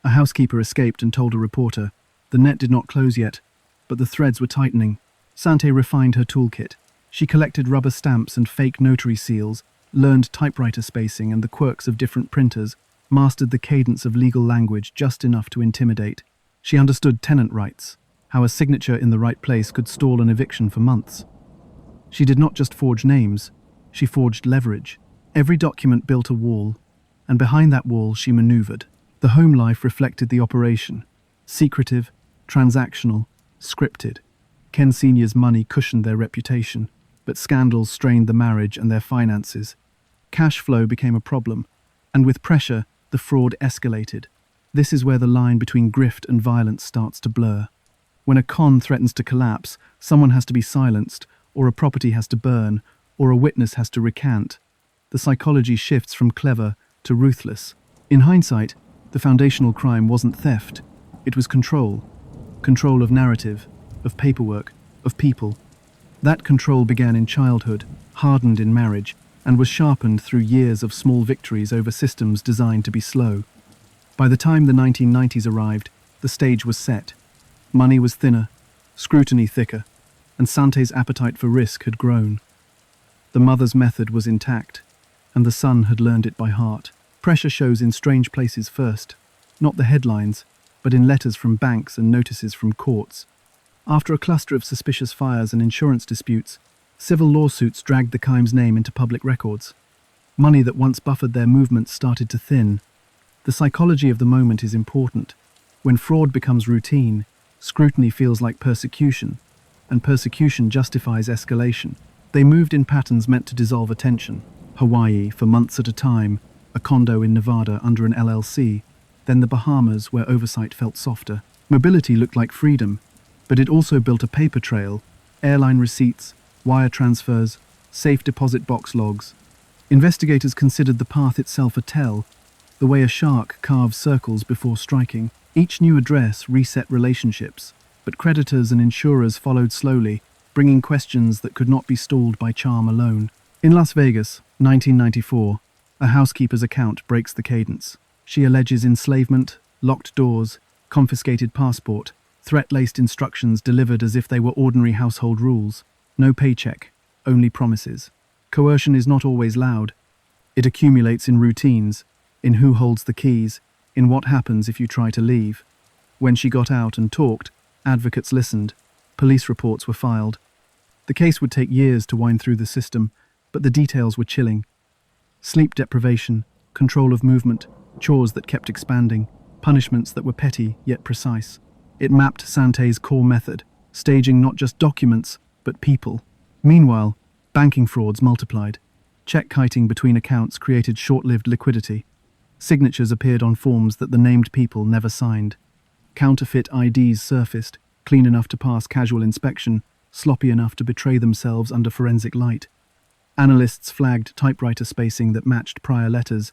A housekeeper escaped and told a reporter. The net did not close yet, but the threads were tightening. Sante refined her toolkit. She collected rubber stamps and fake notary seals, learned typewriter spacing and the quirks of different printers, mastered the cadence of legal language just enough to intimidate. She understood tenant rights, how a signature in the right place could stall an eviction for months. She did not just forge names, she forged leverage. Every document built a wall, and behind that wall she maneuvered. The home life reflected the operation. Secretive, transactional, scripted. Ken Sr.'s money cushioned their reputation, but scandals strained the marriage and their finances. Cash flow became a problem, and with pressure, the fraud escalated. This is where the line between grift and violence starts to blur. When a con threatens to collapse, someone has to be silenced, or a property has to burn, or a witness has to recant. The psychology shifts from clever to ruthless. In hindsight, the foundational crime wasn't theft. It was control. Control of narrative, of paperwork, of people. That control began in childhood, hardened in marriage, and was sharpened through years of small victories over systems designed to be slow. By the time the 1990s arrived, the stage was set. Money was thinner, scrutiny thicker, and Sante's appetite for risk had grown. The mother's method was intact, and the son had learned it by heart. Pressure shows in strange places first, not the headlines, but in letters from banks and notices from courts. After a cluster of suspicious fires and insurance disputes, civil lawsuits dragged the Kimes' name into public records. Money that once buffered their movements started to thin. The psychology of the moment is important. When fraud becomes routine, scrutiny feels like persecution, and persecution justifies escalation. They moved in patterns meant to dissolve attention. Hawaii for months at a time, a condo in Nevada under an LLC, then the Bahamas where oversight felt softer. Mobility looked like freedom, but it also built a paper trail, airline receipts, wire transfers, safe deposit box logs. Investigators considered the path itself a tell, the way a shark carves circles before striking. Each new address reset relationships, but creditors and insurers followed slowly, bringing questions that could not be stalled by charm alone. In Las Vegas, 1994, a housekeeper's account breaks the cadence. She alleges enslavement, locked doors, confiscated passport, threat-laced instructions delivered as if they were ordinary household rules. No paycheck, only promises. Coercion is not always loud. It accumulates in routines, in who holds the keys, in what happens if you try to leave. When she got out and talked, advocates listened, police reports were filed. The case would take years to wind through the system, but the details were chilling. Sleep deprivation, control of movement, chores that kept expanding, punishments that were petty yet precise. It mapped Sante's core method, staging not just documents, but people. Meanwhile, banking frauds multiplied. Check kiting between accounts created short-lived liquidity. Signatures appeared on forms that the named people never signed. Counterfeit IDs surfaced, clean enough to pass casual inspection, sloppy enough to betray themselves under forensic light. Analysts flagged typewriter spacing that matched prior letters.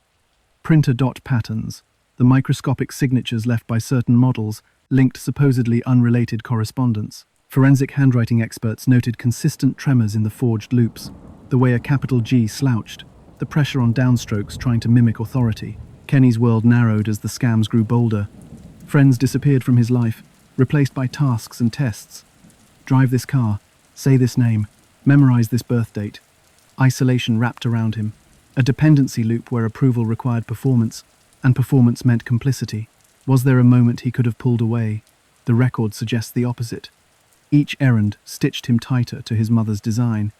Printer dot patterns, the microscopic signatures left by certain models, linked supposedly unrelated correspondence. Forensic handwriting experts noted consistent tremors in the forged loops, the way a capital G slouched, the pressure on downstrokes trying to mimic authority. Kenny's world narrowed as the scams grew bolder. Friends disappeared from his life, replaced by tasks and tests. Drive this car, say this name, memorize this birth date. Isolation wrapped around him, a dependency loop where approval required performance, and performance meant complicity. Was there a moment he could have pulled away? The record suggests the opposite. Each errand stitched him tighter to his mother's design.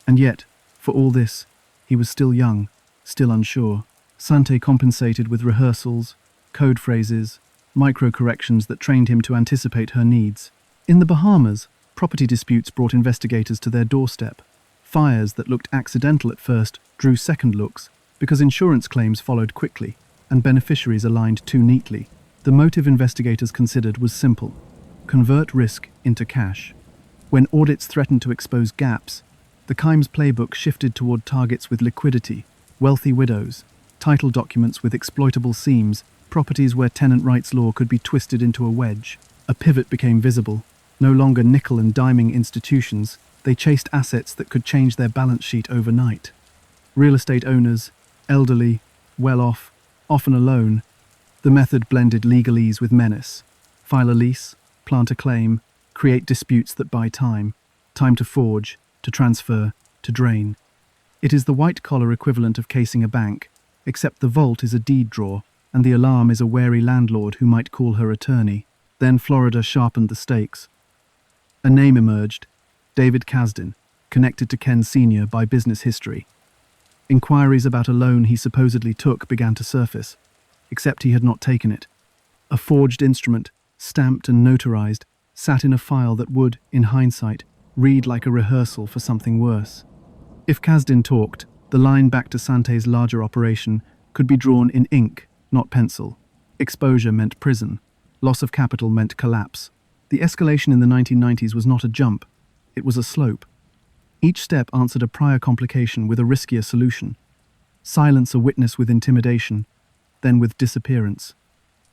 And yet, for all this, he was still young, still unsure. Sante compensated with rehearsals, code phrases, micro-corrections that trained him to anticipate her needs. In the Bahamas, property disputes brought investigators to their doorstep. Fires that looked accidental at first drew second looks because insurance claims followed quickly and beneficiaries aligned too neatly. The motive investigators considered was simple: convert risk into cash. When audits threatened to expose gaps, the Kimes playbook shifted toward targets with liquidity, wealthy widows, title documents with exploitable seams, properties where tenant rights law could be twisted into a wedge. A pivot became visible. No longer nickel and diming institutions, they chased assets that could change their balance sheet overnight. Real estate owners, elderly, well-off, often alone. The method blended legalese with menace. File a lease, plant a claim, create disputes that buy time. Time to forge, to transfer, to drain. It is the white-collar equivalent of casing a bank, except the vault is a deed drawer, and the alarm is a wary landlord who might call her attorney. Then Florida sharpened the stakes. A name emerged, David Kasdan, connected to Ken Sr. by business history. Inquiries about a loan he supposedly took began to surface, except he had not taken it. A forged instrument, stamped and notarized, sat in a file that would, in hindsight, read like a rehearsal for something worse. If Kasdan talked, the line back to Sante's larger operation could be drawn in ink, not pencil. Exposure meant prison. Loss of capital meant collapse. The escalation in the 1990s was not a jump, it was a slope. Each step answered a prior complication with a riskier solution. Silence a witness with intimidation, then with disappearance.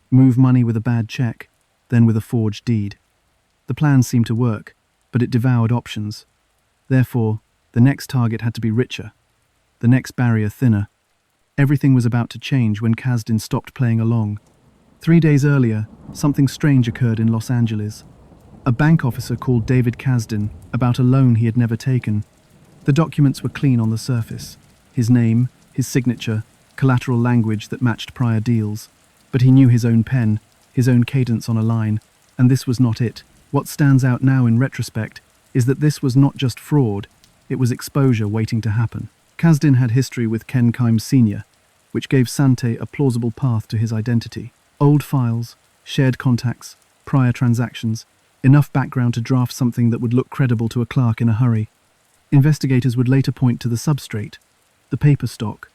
Move money with a bad check, then with a forged deed. The plan seemed to work, but it devoured options. Therefore, the next target had to be richer. the next barrier thinner. Everything was about to change when Kasdan stopped playing along. 3 days earlier, something strange occurred in Los Angeles. A bank officer called David Kasdan about a loan he had never taken. The documents were clean on the surface. His name, his signature, collateral language that matched prior deals. But he knew his own pen, his own cadence on a line, and this was not it. What stands out now in retrospect is that this was not just fraud, it was exposure waiting to happen. Kasdan had history with Ken Kimes Sr., which gave Sante a plausible path to his identity. Old files, shared contacts, prior transactions, enough background to draft something that would look credible to a clerk in a hurry. Investigators would later point to the substrate, the paper stock,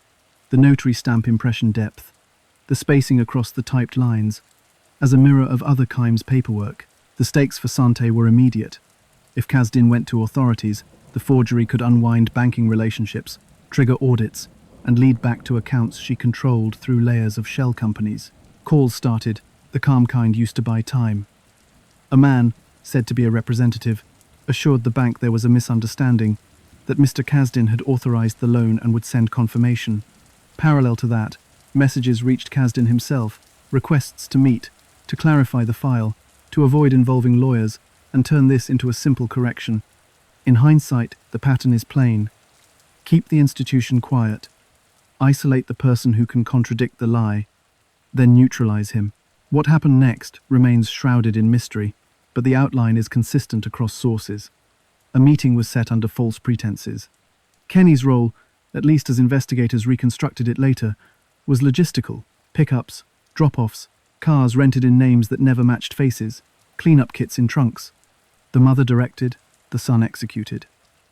the notary stamp impression depth, the spacing across the typed lines, as a mirror of other Kimes paperwork. The stakes for Sante were immediate. If Kasdan went to authorities, the forgery could unwind banking relationships, trigger audits, and lead back to accounts she controlled through layers of shell companies. Calls started. The calm kind used to buy time. A man, said to be a representative, assured the bank there was a misunderstanding, that Mr. Kasdan had authorized the loan and would send confirmation. Parallel to that, messages reached Kasdan himself, requests to meet, to clarify the file, to avoid involving lawyers, and turn this into a simple correction. In hindsight, the pattern is plain. Keep the institution quiet. Isolate the person who can contradict the lie, then neutralize him. What happened next remains shrouded in mystery, but the outline is consistent across sources. A meeting was set under false pretenses. Kenny's role, at least as investigators reconstructed it later, was logistical: pickups, drop-offs, cars rented in names that never matched faces, cleanup kits in trunks. The mother directed, the son executed.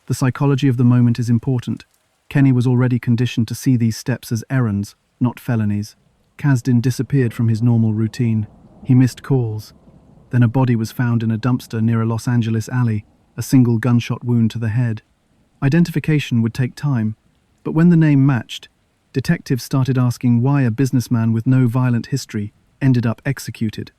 The psychology of the moment is important. Kenny was already conditioned to see these steps as errands, not felonies. Kasdan disappeared from his normal routine. He missed calls. Then a body was found in a dumpster near a Los Angeles alley, a single gunshot wound to the head. Identification would take time, but when the name matched, detectives started asking why a businessman with no violent history ended up executed.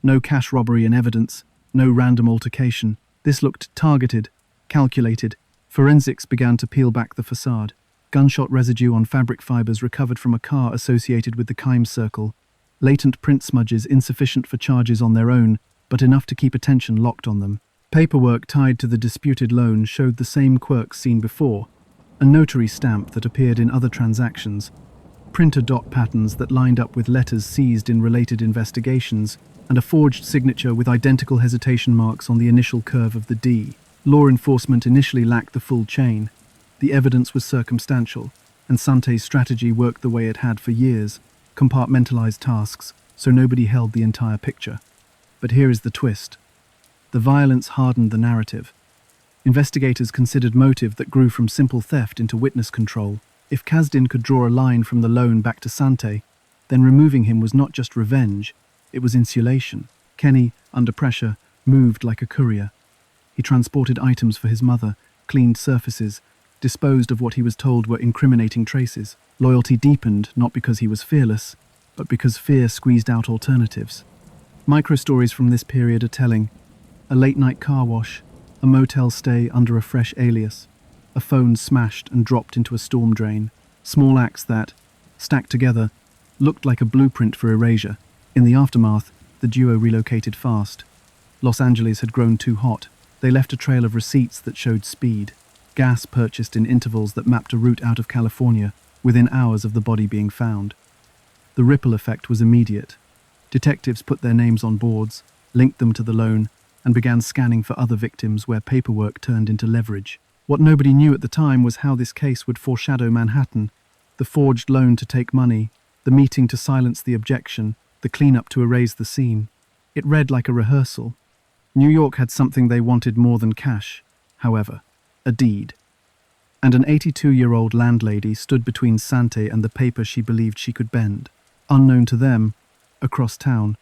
No cash robbery in evidence, no random altercation. This looked targeted, calculated. Forensics began to peel back the facade. Gunshot residue on fabric fibers recovered from a car associated with the Kimes circle. Latent print smudges insufficient for charges on their own, but enough to keep attention locked on them. Paperwork tied to the disputed loan showed the same quirks seen before: a notary stamp that appeared in other transactions, printer dot patterns that lined up with letters seized in related investigations, and a forged signature with identical hesitation marks on the initial curve of the D. Law enforcement initially lacked the full chain. The evidence was circumstantial, and Sante's strategy worked the way it had for years: compartmentalized tasks, so nobody held the entire picture. But here is the twist. The violence hardened the narrative. Investigators considered motive that grew from simple theft into witness control. If Kasdan could draw a line from the loan back to Sante, then removing him was not just revenge, it was insulation. Kenny, under pressure, moved like a courier. He transported items for his mother, cleaned surfaces, disposed of what he was told were incriminating traces. Loyalty deepened not because he was fearless, but because fear squeezed out alternatives. Micro-stories from this period are telling: a late-night car wash, a motel stay under a fresh alias, a phone smashed and dropped into a storm drain. Small acts that, stacked together, looked like a blueprint for erasure. In the aftermath, the duo relocated fast. Los Angeles had grown too hot. They left a trail of receipts that showed speed. Gas purchased in intervals that mapped a route out of California, within hours of the body being found. The ripple effect was immediate. Detectives put their names on boards, linked them to the loan, and began scanning for other victims where paperwork turned into leverage. What nobody knew at the time was how this case would foreshadow Manhattan: the forged loan to take money, the meeting to silence the objection, the cleanup to erase the scene. It read like a rehearsal. New York had something they wanted more than cash, however: a deed. And an 82-year-old landlady stood between Sante and the paper she believed she could bend. Unknown to them, across town,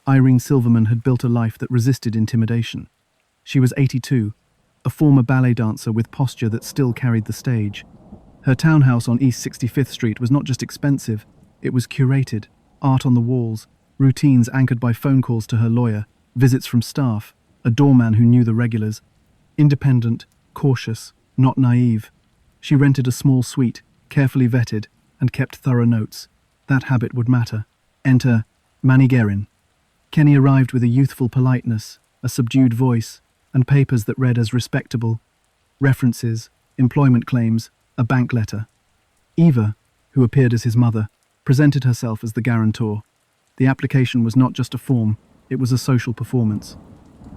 Irene Silverman had built a life that resisted intimidation. She was 82, a former ballet dancer with posture that still carried the stage. Her townhouse on East 65th Street was not just expensive, it was curated: art on the walls, routines anchored by phone calls to her lawyer, visits from staff, a doorman who knew the regulars. Independent, cautious, not naive. She rented a small suite, carefully vetted, and kept thorough notes. That habit would matter. Enter Manny Guerin. Kenny arrived with a youthful politeness, a subdued voice, and papers that read as respectable. References, employment claims, a bank letter. Eva, who appeared as his mother, presented herself as the guarantor. The application was not just a form, it was a social performance.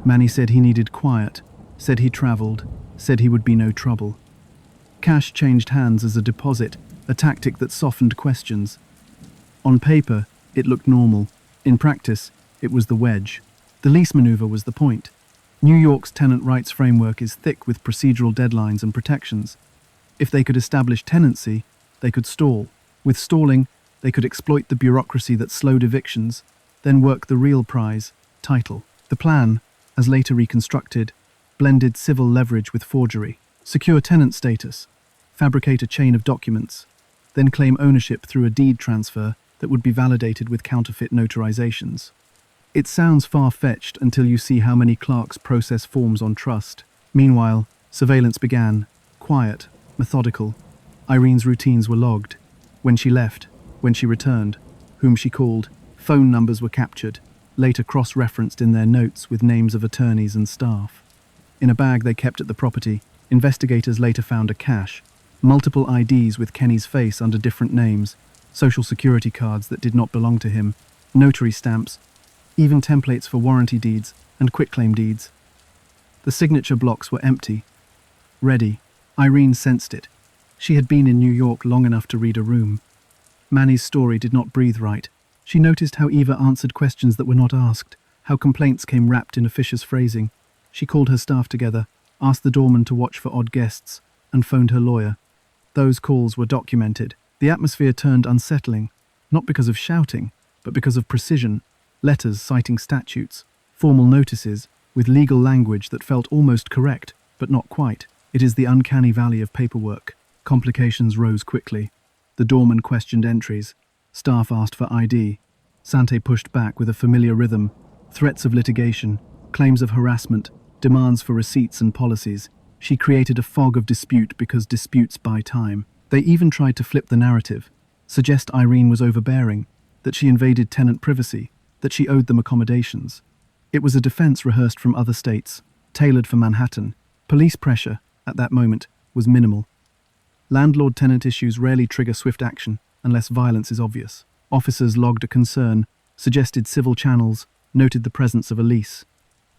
Manny said he needed quiet, said he traveled, said he would be no trouble. Cash changed hands as a deposit, a tactic that softened questions. On paper, it looked normal. In practice, it was the wedge. The lease maneuver was the point. New York's tenant rights framework is thick with procedural deadlines and protections. If they could establish tenancy, they could stall. With stalling, they could exploit the bureaucracy that slowed evictions, then work the real prize, title. The plan, as later reconstructed, blended civil leverage with forgery. Secure tenant status, fabricate a chain of documents, then claim ownership through a deed transfer that would be validated with counterfeit notarizations. It sounds far-fetched until you see how many clerks process forms on trust. Meanwhile, surveillance began, quiet, methodical. Irene's routines were logged. When she left, when she returned, whom she called, phone numbers were captured, later cross-referenced in their notes with names of attorneys and staff. In a bag they kept at the property, investigators later found a cache, multiple IDs with Kenny's face under different names, social security cards that did not belong to him, notary stamps, even templates for warranty deeds and quitclaim deeds. The signature blocks were empty. Ready. Irene sensed it. She had been in New York long enough to read a room. Manny's story did not breathe right. She noticed how Eva answered questions that were not asked, how complaints came wrapped in officious phrasing. She called her staff together, asked the doorman to watch for odd guests, and phoned her lawyer. Those calls were documented. The atmosphere turned unsettling, not because of shouting, but because of precision. Letters citing statutes, formal notices, with legal language that felt almost correct, but not quite. It is the uncanny valley of paperwork. Complications rose quickly. The doorman questioned entries. Staff asked for ID. Sante pushed back with a familiar rhythm. Threats of litigation, claims of harassment, demands for receipts and policies. She created a fog of dispute because disputes buy time. They even tried to flip the narrative, suggest Irene was overbearing, that she invaded tenant privacy, that she owed them accommodations. It was a defense rehearsed from other states, tailored for Manhattan. Police pressure, at that moment, was minimal. Landlord-tenant issues rarely trigger swift action unless violence is obvious. Officers logged a concern, suggested civil channels, noted the presence of a lease.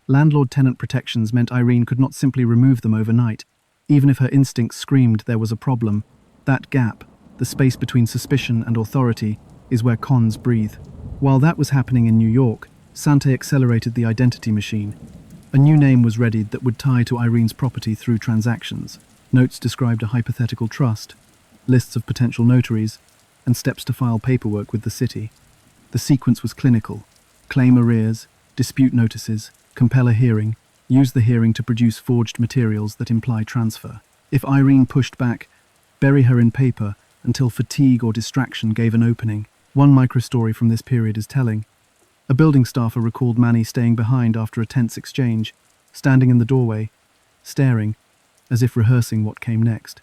Landlord-tenant protections meant Irene could not simply remove them overnight, even if her instincts screamed there was a problem. That gap, the space between suspicion and authority, is where cons breathe. While that was happening in New York, Sante accelerated the identity machine. A new name was readied that would tie to Irene's property through transactions. Notes described a hypothetical trust, lists of potential notaries, and steps to file paperwork with the city. The sequence was clinical. Claim arrears, dispute notices, compel a hearing, use the hearing to produce forged materials that imply transfer. If Irene pushed back, bury her in paper until fatigue or distraction gave an opening. One microstory from this period is telling. A building staffer recalled Manny staying behind after a tense exchange, standing in the doorway, staring, as if rehearsing what came next.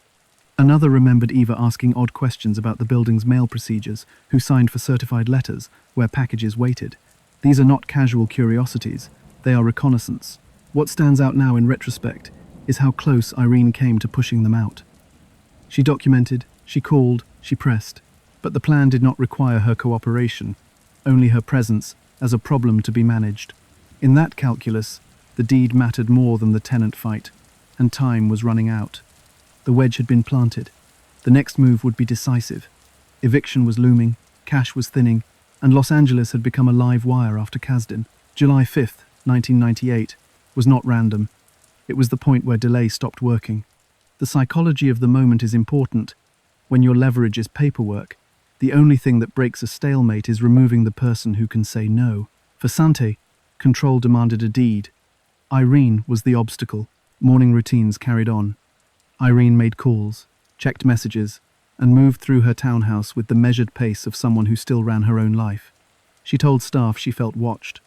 Another remembered Eva asking odd questions about the building's mail procedures, who signed for certified letters, where packages waited. These are not casual curiosities, they are reconnaissance. What stands out now in retrospect is how close Irene came to pushing them out. She documented, she called, she pressed. But the plan did not require her cooperation, only her presence as a problem to be managed. In that calculus, the deed mattered more than the tenant fight, and time was running out. The wedge had been planted. The next move would be decisive. Eviction was looming, cash was thinning, and Los Angeles had become a live wire after Kasdan. July 5th, 1998, was not random. It was the point where delay stopped working. The psychology of the moment is important. When your leverage is paperwork, the only thing that breaks a stalemate is removing the person who can say no. For Sante, control demanded a deed. Irene was the obstacle. Morning routines carried on. Irene made calls, checked messages, and moved through her townhouse with the measured pace of someone who still ran her own life. She told staff she felt watched.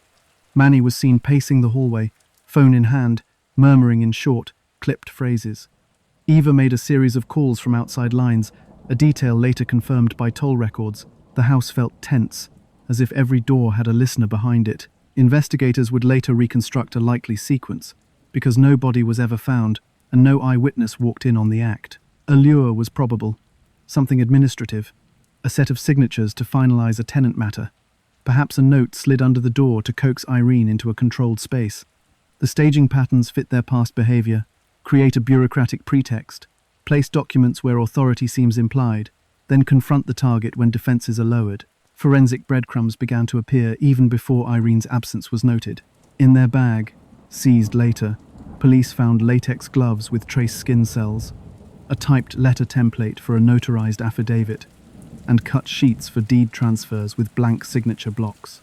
Manny was seen pacing the hallway, phone in hand, murmuring in short, clipped phrases. Eva made a series of calls from outside lines, a detail later confirmed by toll records. The house felt tense, as if every door had a listener behind it. Investigators would later reconstruct a likely sequence, because no body was ever found and no eyewitness walked in on the act. A lure was probable, something administrative, a set of signatures to finalize a tenant matter. Perhaps a note slid under the door to coax Irene into a controlled space. The staging patterns fit their past behavior, create a bureaucratic pretext, place documents where authority seems implied, then confront the target when defenses are lowered. Forensic breadcrumbs began to appear even before Irene's absence was noted. In their bag, seized later, police found latex gloves with trace skin cells, a typed letter template for a notarized affidavit, and cut sheets for deed transfers with blank signature blocks.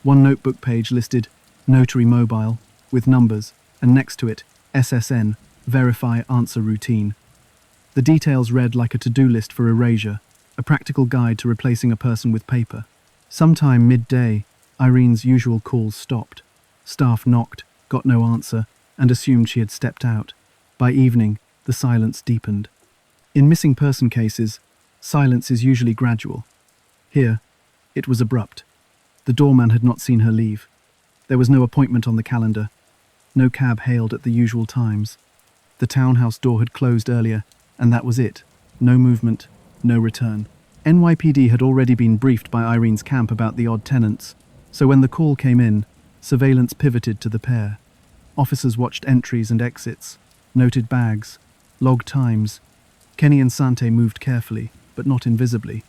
One notebook page listed Notary Mobile with numbers, and next to it, SSN, Verify Answer Routine. The details read like a to-do list for erasure, a practical guide to replacing a person with paper. Sometime midday, Irene's usual calls stopped. Staff knocked, got no answer, and assumed she had stepped out. By evening, the silence deepened. In missing person cases, silence is usually gradual. Here, it was abrupt. The doorman had not seen her leave. There was no appointment on the calendar. No cab hailed at the usual times. The townhouse door had closed earlier, and that was it. No movement, no return. NYPD had already been briefed by Irene's camp about the odd tenants, so when the call came in, surveillance pivoted to the pair. Officers watched entries and exits, noted bags, logged times. Kenny and Sante moved carefully, but not invisibly.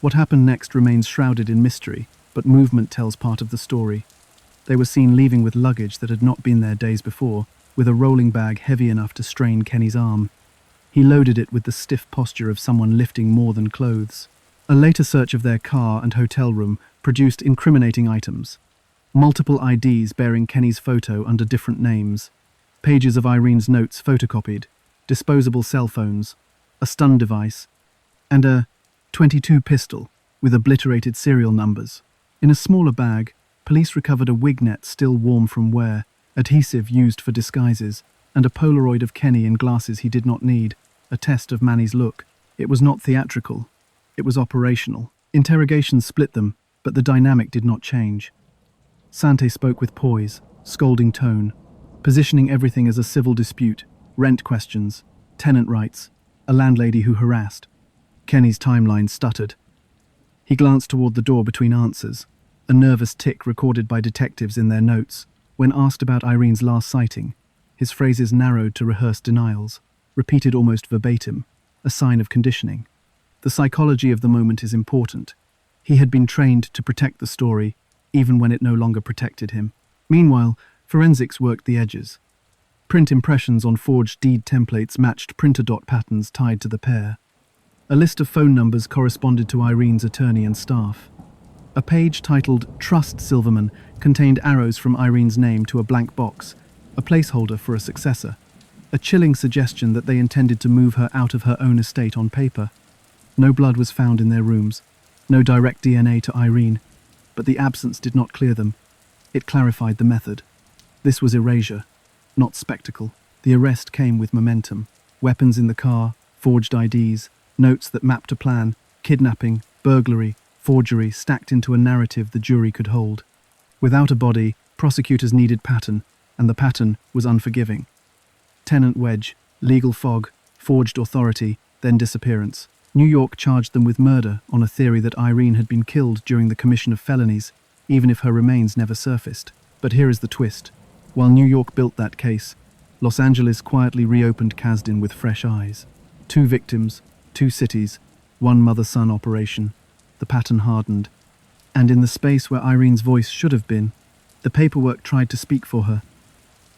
What happened next remains shrouded in mystery, but movement tells part of the story. They were seen leaving with luggage that had not been there days before, with a rolling bag heavy enough to strain Kenny's arm. He loaded it with the stiff posture of someone lifting more than clothes. A later search of their car and hotel room produced incriminating items. Multiple IDs bearing Kenny's photo under different names, pages of Irene's notes photocopied, disposable cell phones, a stun device, and a .22 pistol with obliterated serial numbers. In a smaller bag, police recovered a wig net still warm from wear, adhesive used for disguises, and a Polaroid of Kenny in glasses he did not need, a test of Manny's look. It was not theatrical. It was operational. Interrogations split them, but the dynamic did not change. Sante spoke with poise, scolding tone, positioning everything as a civil dispute, rent questions, tenant rights, a landlady who harassed. Kenny's timeline stuttered. He glanced toward the door between answers, a nervous tick recorded by detectives in their notes. When asked about Irene's last sighting, his phrases narrowed to rehearsed denials, repeated almost verbatim, a sign of conditioning. The psychology of the moment is important. He had been trained to protect the story, even when it no longer protected him. Meanwhile, forensics worked the edges. Print impressions on forged deed templates matched printer dot patterns tied to the pair. A list of phone numbers corresponded to Irene's attorney and staff. A page titled Trust Silverman contained arrows from Irene's name to a blank box, a placeholder for a successor, a chilling suggestion that they intended to move her out of her own estate on paper. No blood was found in their rooms, no direct DNA to Irene, but the absence did not clear them. It clarified the method. This was erasure, not spectacle. The arrest came with momentum. Weapons in the car, forged IDs, notes that mapped a plan, kidnapping, burglary, forgery stacked into a narrative the jury could hold. Without a body, prosecutors needed pattern, and the pattern was unforgiving. Tenant wedge, legal fog, forged authority, then disappearance. New York charged them with murder on a theory that Irene had been killed during the commission of felonies, even if her remains never surfaced. But here is the twist. While New York built that case, Los Angeles quietly reopened Kasdan with fresh eyes. 2 victims, 2 cities, 1 mother-son operation. The pattern hardened. And in the space where Irene's voice should have been, the paperwork tried to speak for her.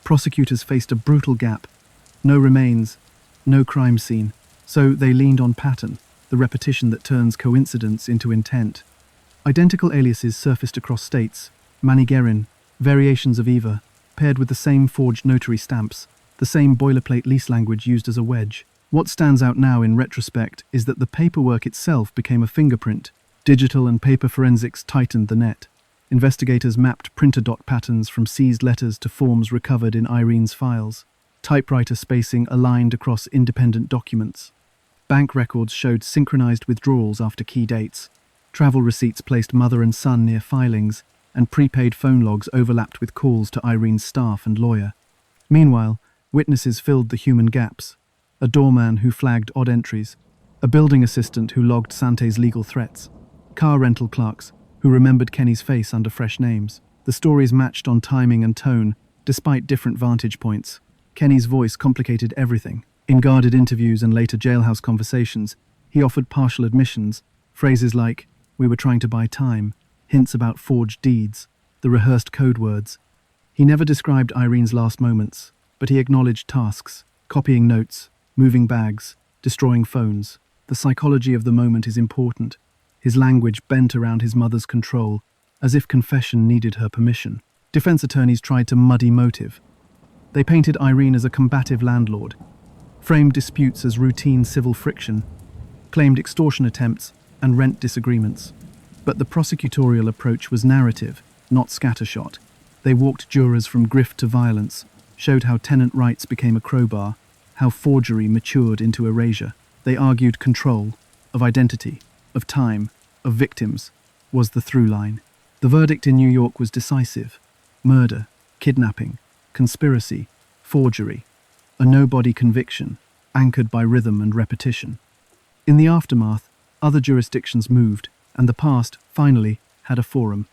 Prosecutors faced a brutal gap. No remains, no crime scene. So they leaned on pattern, the repetition that turns coincidence into intent. Identical aliases surfaced across states. Manny Guerin, variations of Eva, paired with the same forged notary stamps, the same boilerplate lease language used as a wedge. What stands out now in retrospect is that the paperwork itself became a fingerprint. Digital and paper forensics tightened the net. Investigators mapped printer dot patterns from seized letters to forms recovered in Irene's files. Typewriter spacing aligned across independent documents. Bank records showed synchronized withdrawals after key dates. Travel receipts placed mother and son near filings, and prepaid phone logs overlapped with calls to Irene's staff and lawyer. Meanwhile, witnesses filled the human gaps. A doorman who flagged odd entries, a building assistant who logged Sante's legal threats, car rental clerks who remembered Kenny's face under fresh names. The stories matched on timing and tone, despite different vantage points. Kenny's voice complicated everything. In guarded interviews and later jailhouse conversations, he offered partial admissions, phrases like, "We were trying to buy time," hints about forged deeds, the rehearsed code words. He never described Irene's last moments, but he acknowledged tasks, copying notes, moving bags, destroying phones. The psychology of the moment is important. His language bent around his mother's control, as if confession needed her permission. Defense attorneys tried to muddy motive. They painted Irene as a combative landlord, framed disputes as routine civil friction, claimed extortion attempts and rent disagreements. But the prosecutorial approach was narrative, not scattershot. They walked jurors from grift to violence, showed how tenant rights became a crowbar, how forgery matured into erasure. They argued control, of identity, of time, of victims, was the through line. The verdict in New York was decisive. Murder, kidnapping, conspiracy, forgery. A no-body conviction, anchored by rhythm and repetition. In the aftermath, other jurisdictions moved, and the past, finally, had a forum.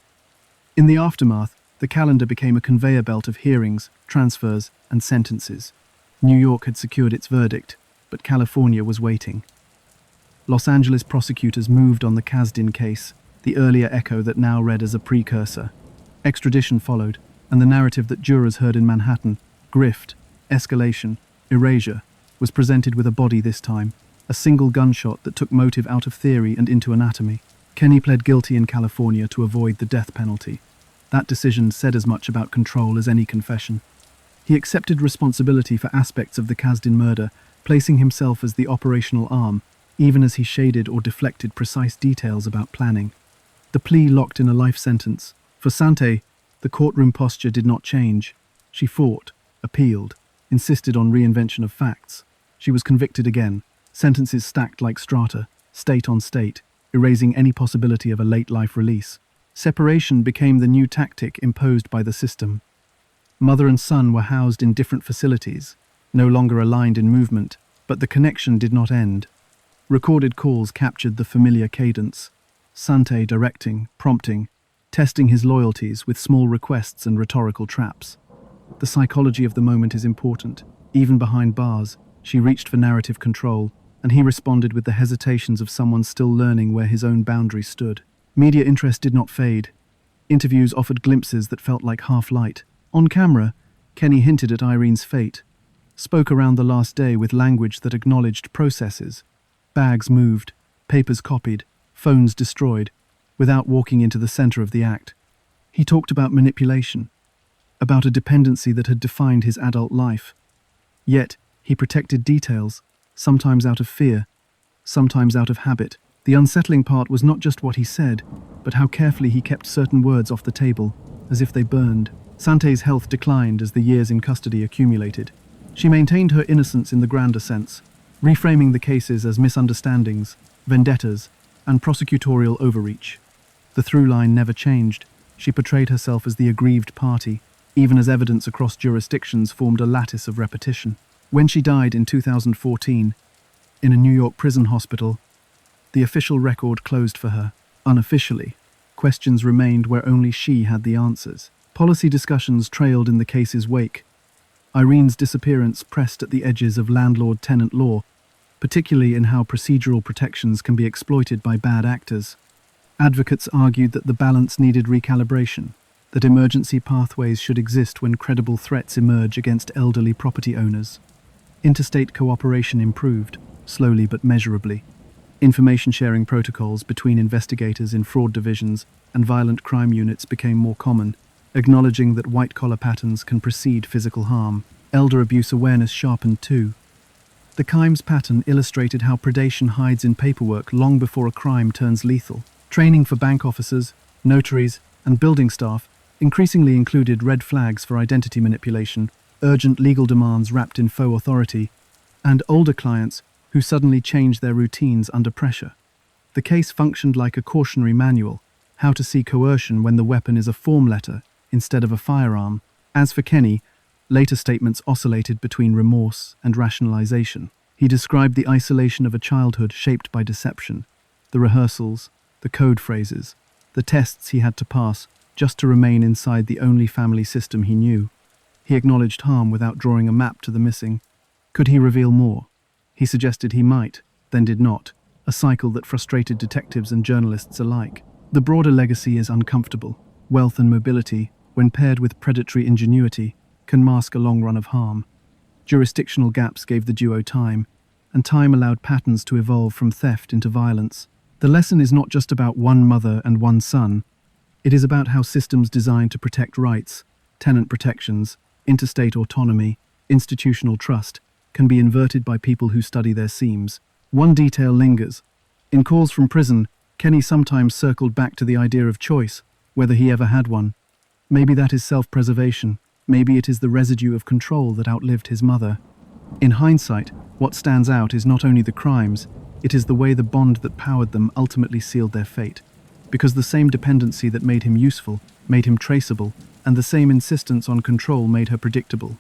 In the aftermath, the calendar became a conveyor belt of hearings, transfers, and sentences. New York had secured its verdict, but California was waiting. Los Angeles prosecutors moved on the Kasdan case, the earlier echo that now read as a precursor. Extradition followed, and the narrative that jurors heard in Manhattan, grift, escalation, erasure, was presented with a body this time, a single gunshot that took motive out of theory and into anatomy. Kenny pled guilty in California to avoid the death penalty. That decision said as much about control as any confession. He accepted responsibility for aspects of the Kasdan murder, placing himself as the operational arm, even as he shaded or deflected precise details about planning. The plea locked in a life sentence. For Sante, the courtroom posture did not change. She fought, appealed, insisted on reinvention of facts. She was convicted again, sentences stacked like strata, state on state, erasing any possibility of a late-life release. Separation became the new tactic imposed by the system. Mother and son were housed in different facilities, no longer aligned in movement, but the connection did not end. Recorded calls captured the familiar cadence. Sante directing, prompting, testing his loyalties with small requests and rhetorical traps. The psychology of the moment is important. Even behind bars, she reached for narrative control, and he responded with the hesitations of someone still learning where his own boundary stood. Media interest did not fade. Interviews offered glimpses that felt like half-light. On camera, Kenny hinted at Irene's fate, spoke around the last day with language that acknowledged processes. Bags moved, papers copied, phones destroyed, without walking into the center of the act. He talked about manipulation, about a dependency that had defined his adult life. Yet, he protected details, sometimes out of fear, sometimes out of habit. The unsettling part was not just what he said, but how carefully he kept certain words off the table, as if they burned. Sante's health declined as the years in custody accumulated. She maintained her innocence in the grander sense, reframing the cases as misunderstandings, vendettas, and prosecutorial overreach. The through line never changed. She portrayed herself as the aggrieved party, even as evidence across jurisdictions formed a lattice of repetition. When she died in 2014, in a New York prison hospital, the official record closed for her. Unofficially, questions remained where only she had the answers. Policy discussions trailed in the case's wake. Irene's disappearance pressed at the edges of landlord-tenant law, particularly in how procedural protections can be exploited by bad actors. Advocates argued that the balance needed recalibration, that emergency pathways should exist when credible threats emerge against elderly property owners. Interstate cooperation improved, slowly but measurably. Information-sharing protocols between investigators in fraud divisions and violent crime units became more common, acknowledging that white-collar patterns can precede physical harm. Elder abuse awareness sharpened too. The Kimes pattern illustrated how predation hides in paperwork long before a crime turns lethal. Training for bank officers, notaries, and building staff increasingly included red flags for identity manipulation, urgent legal demands wrapped in faux authority, and older clients who who suddenly changed their routines under pressure. The case functioned like a cautionary manual, how to see coercion when the weapon is a form letter instead of a firearm. As for Kenny, later statements oscillated between remorse and rationalization. He described the isolation of a childhood shaped by deception, the rehearsals, the code phrases, the tests he had to pass just to remain inside the only family system he knew. He acknowledged harm without drawing a map to the missing. Could he reveal more? He suggested he might, then did not, a cycle that frustrated detectives and journalists alike. The broader legacy is uncomfortable. Wealth and mobility, when paired with predatory ingenuity, can mask a long run of harm. Jurisdictional gaps gave the duo time, and time allowed patterns to evolve from theft into violence. The lesson is not just about one mother and one son. It is about how systems designed to protect rights, tenant protections, interstate autonomy, institutional trust, can be inverted by people who study their seams. One detail lingers. In calls from prison, Kenny sometimes circled back to the idea of choice, whether he ever had one. Maybe that is self-preservation. Maybe it is the residue of control that outlived his mother. In hindsight, what stands out is not only the crimes, it is the way the bond that powered them ultimately sealed their fate. Because the same dependency that made him useful, made him traceable, and the same insistence on control made her predictable.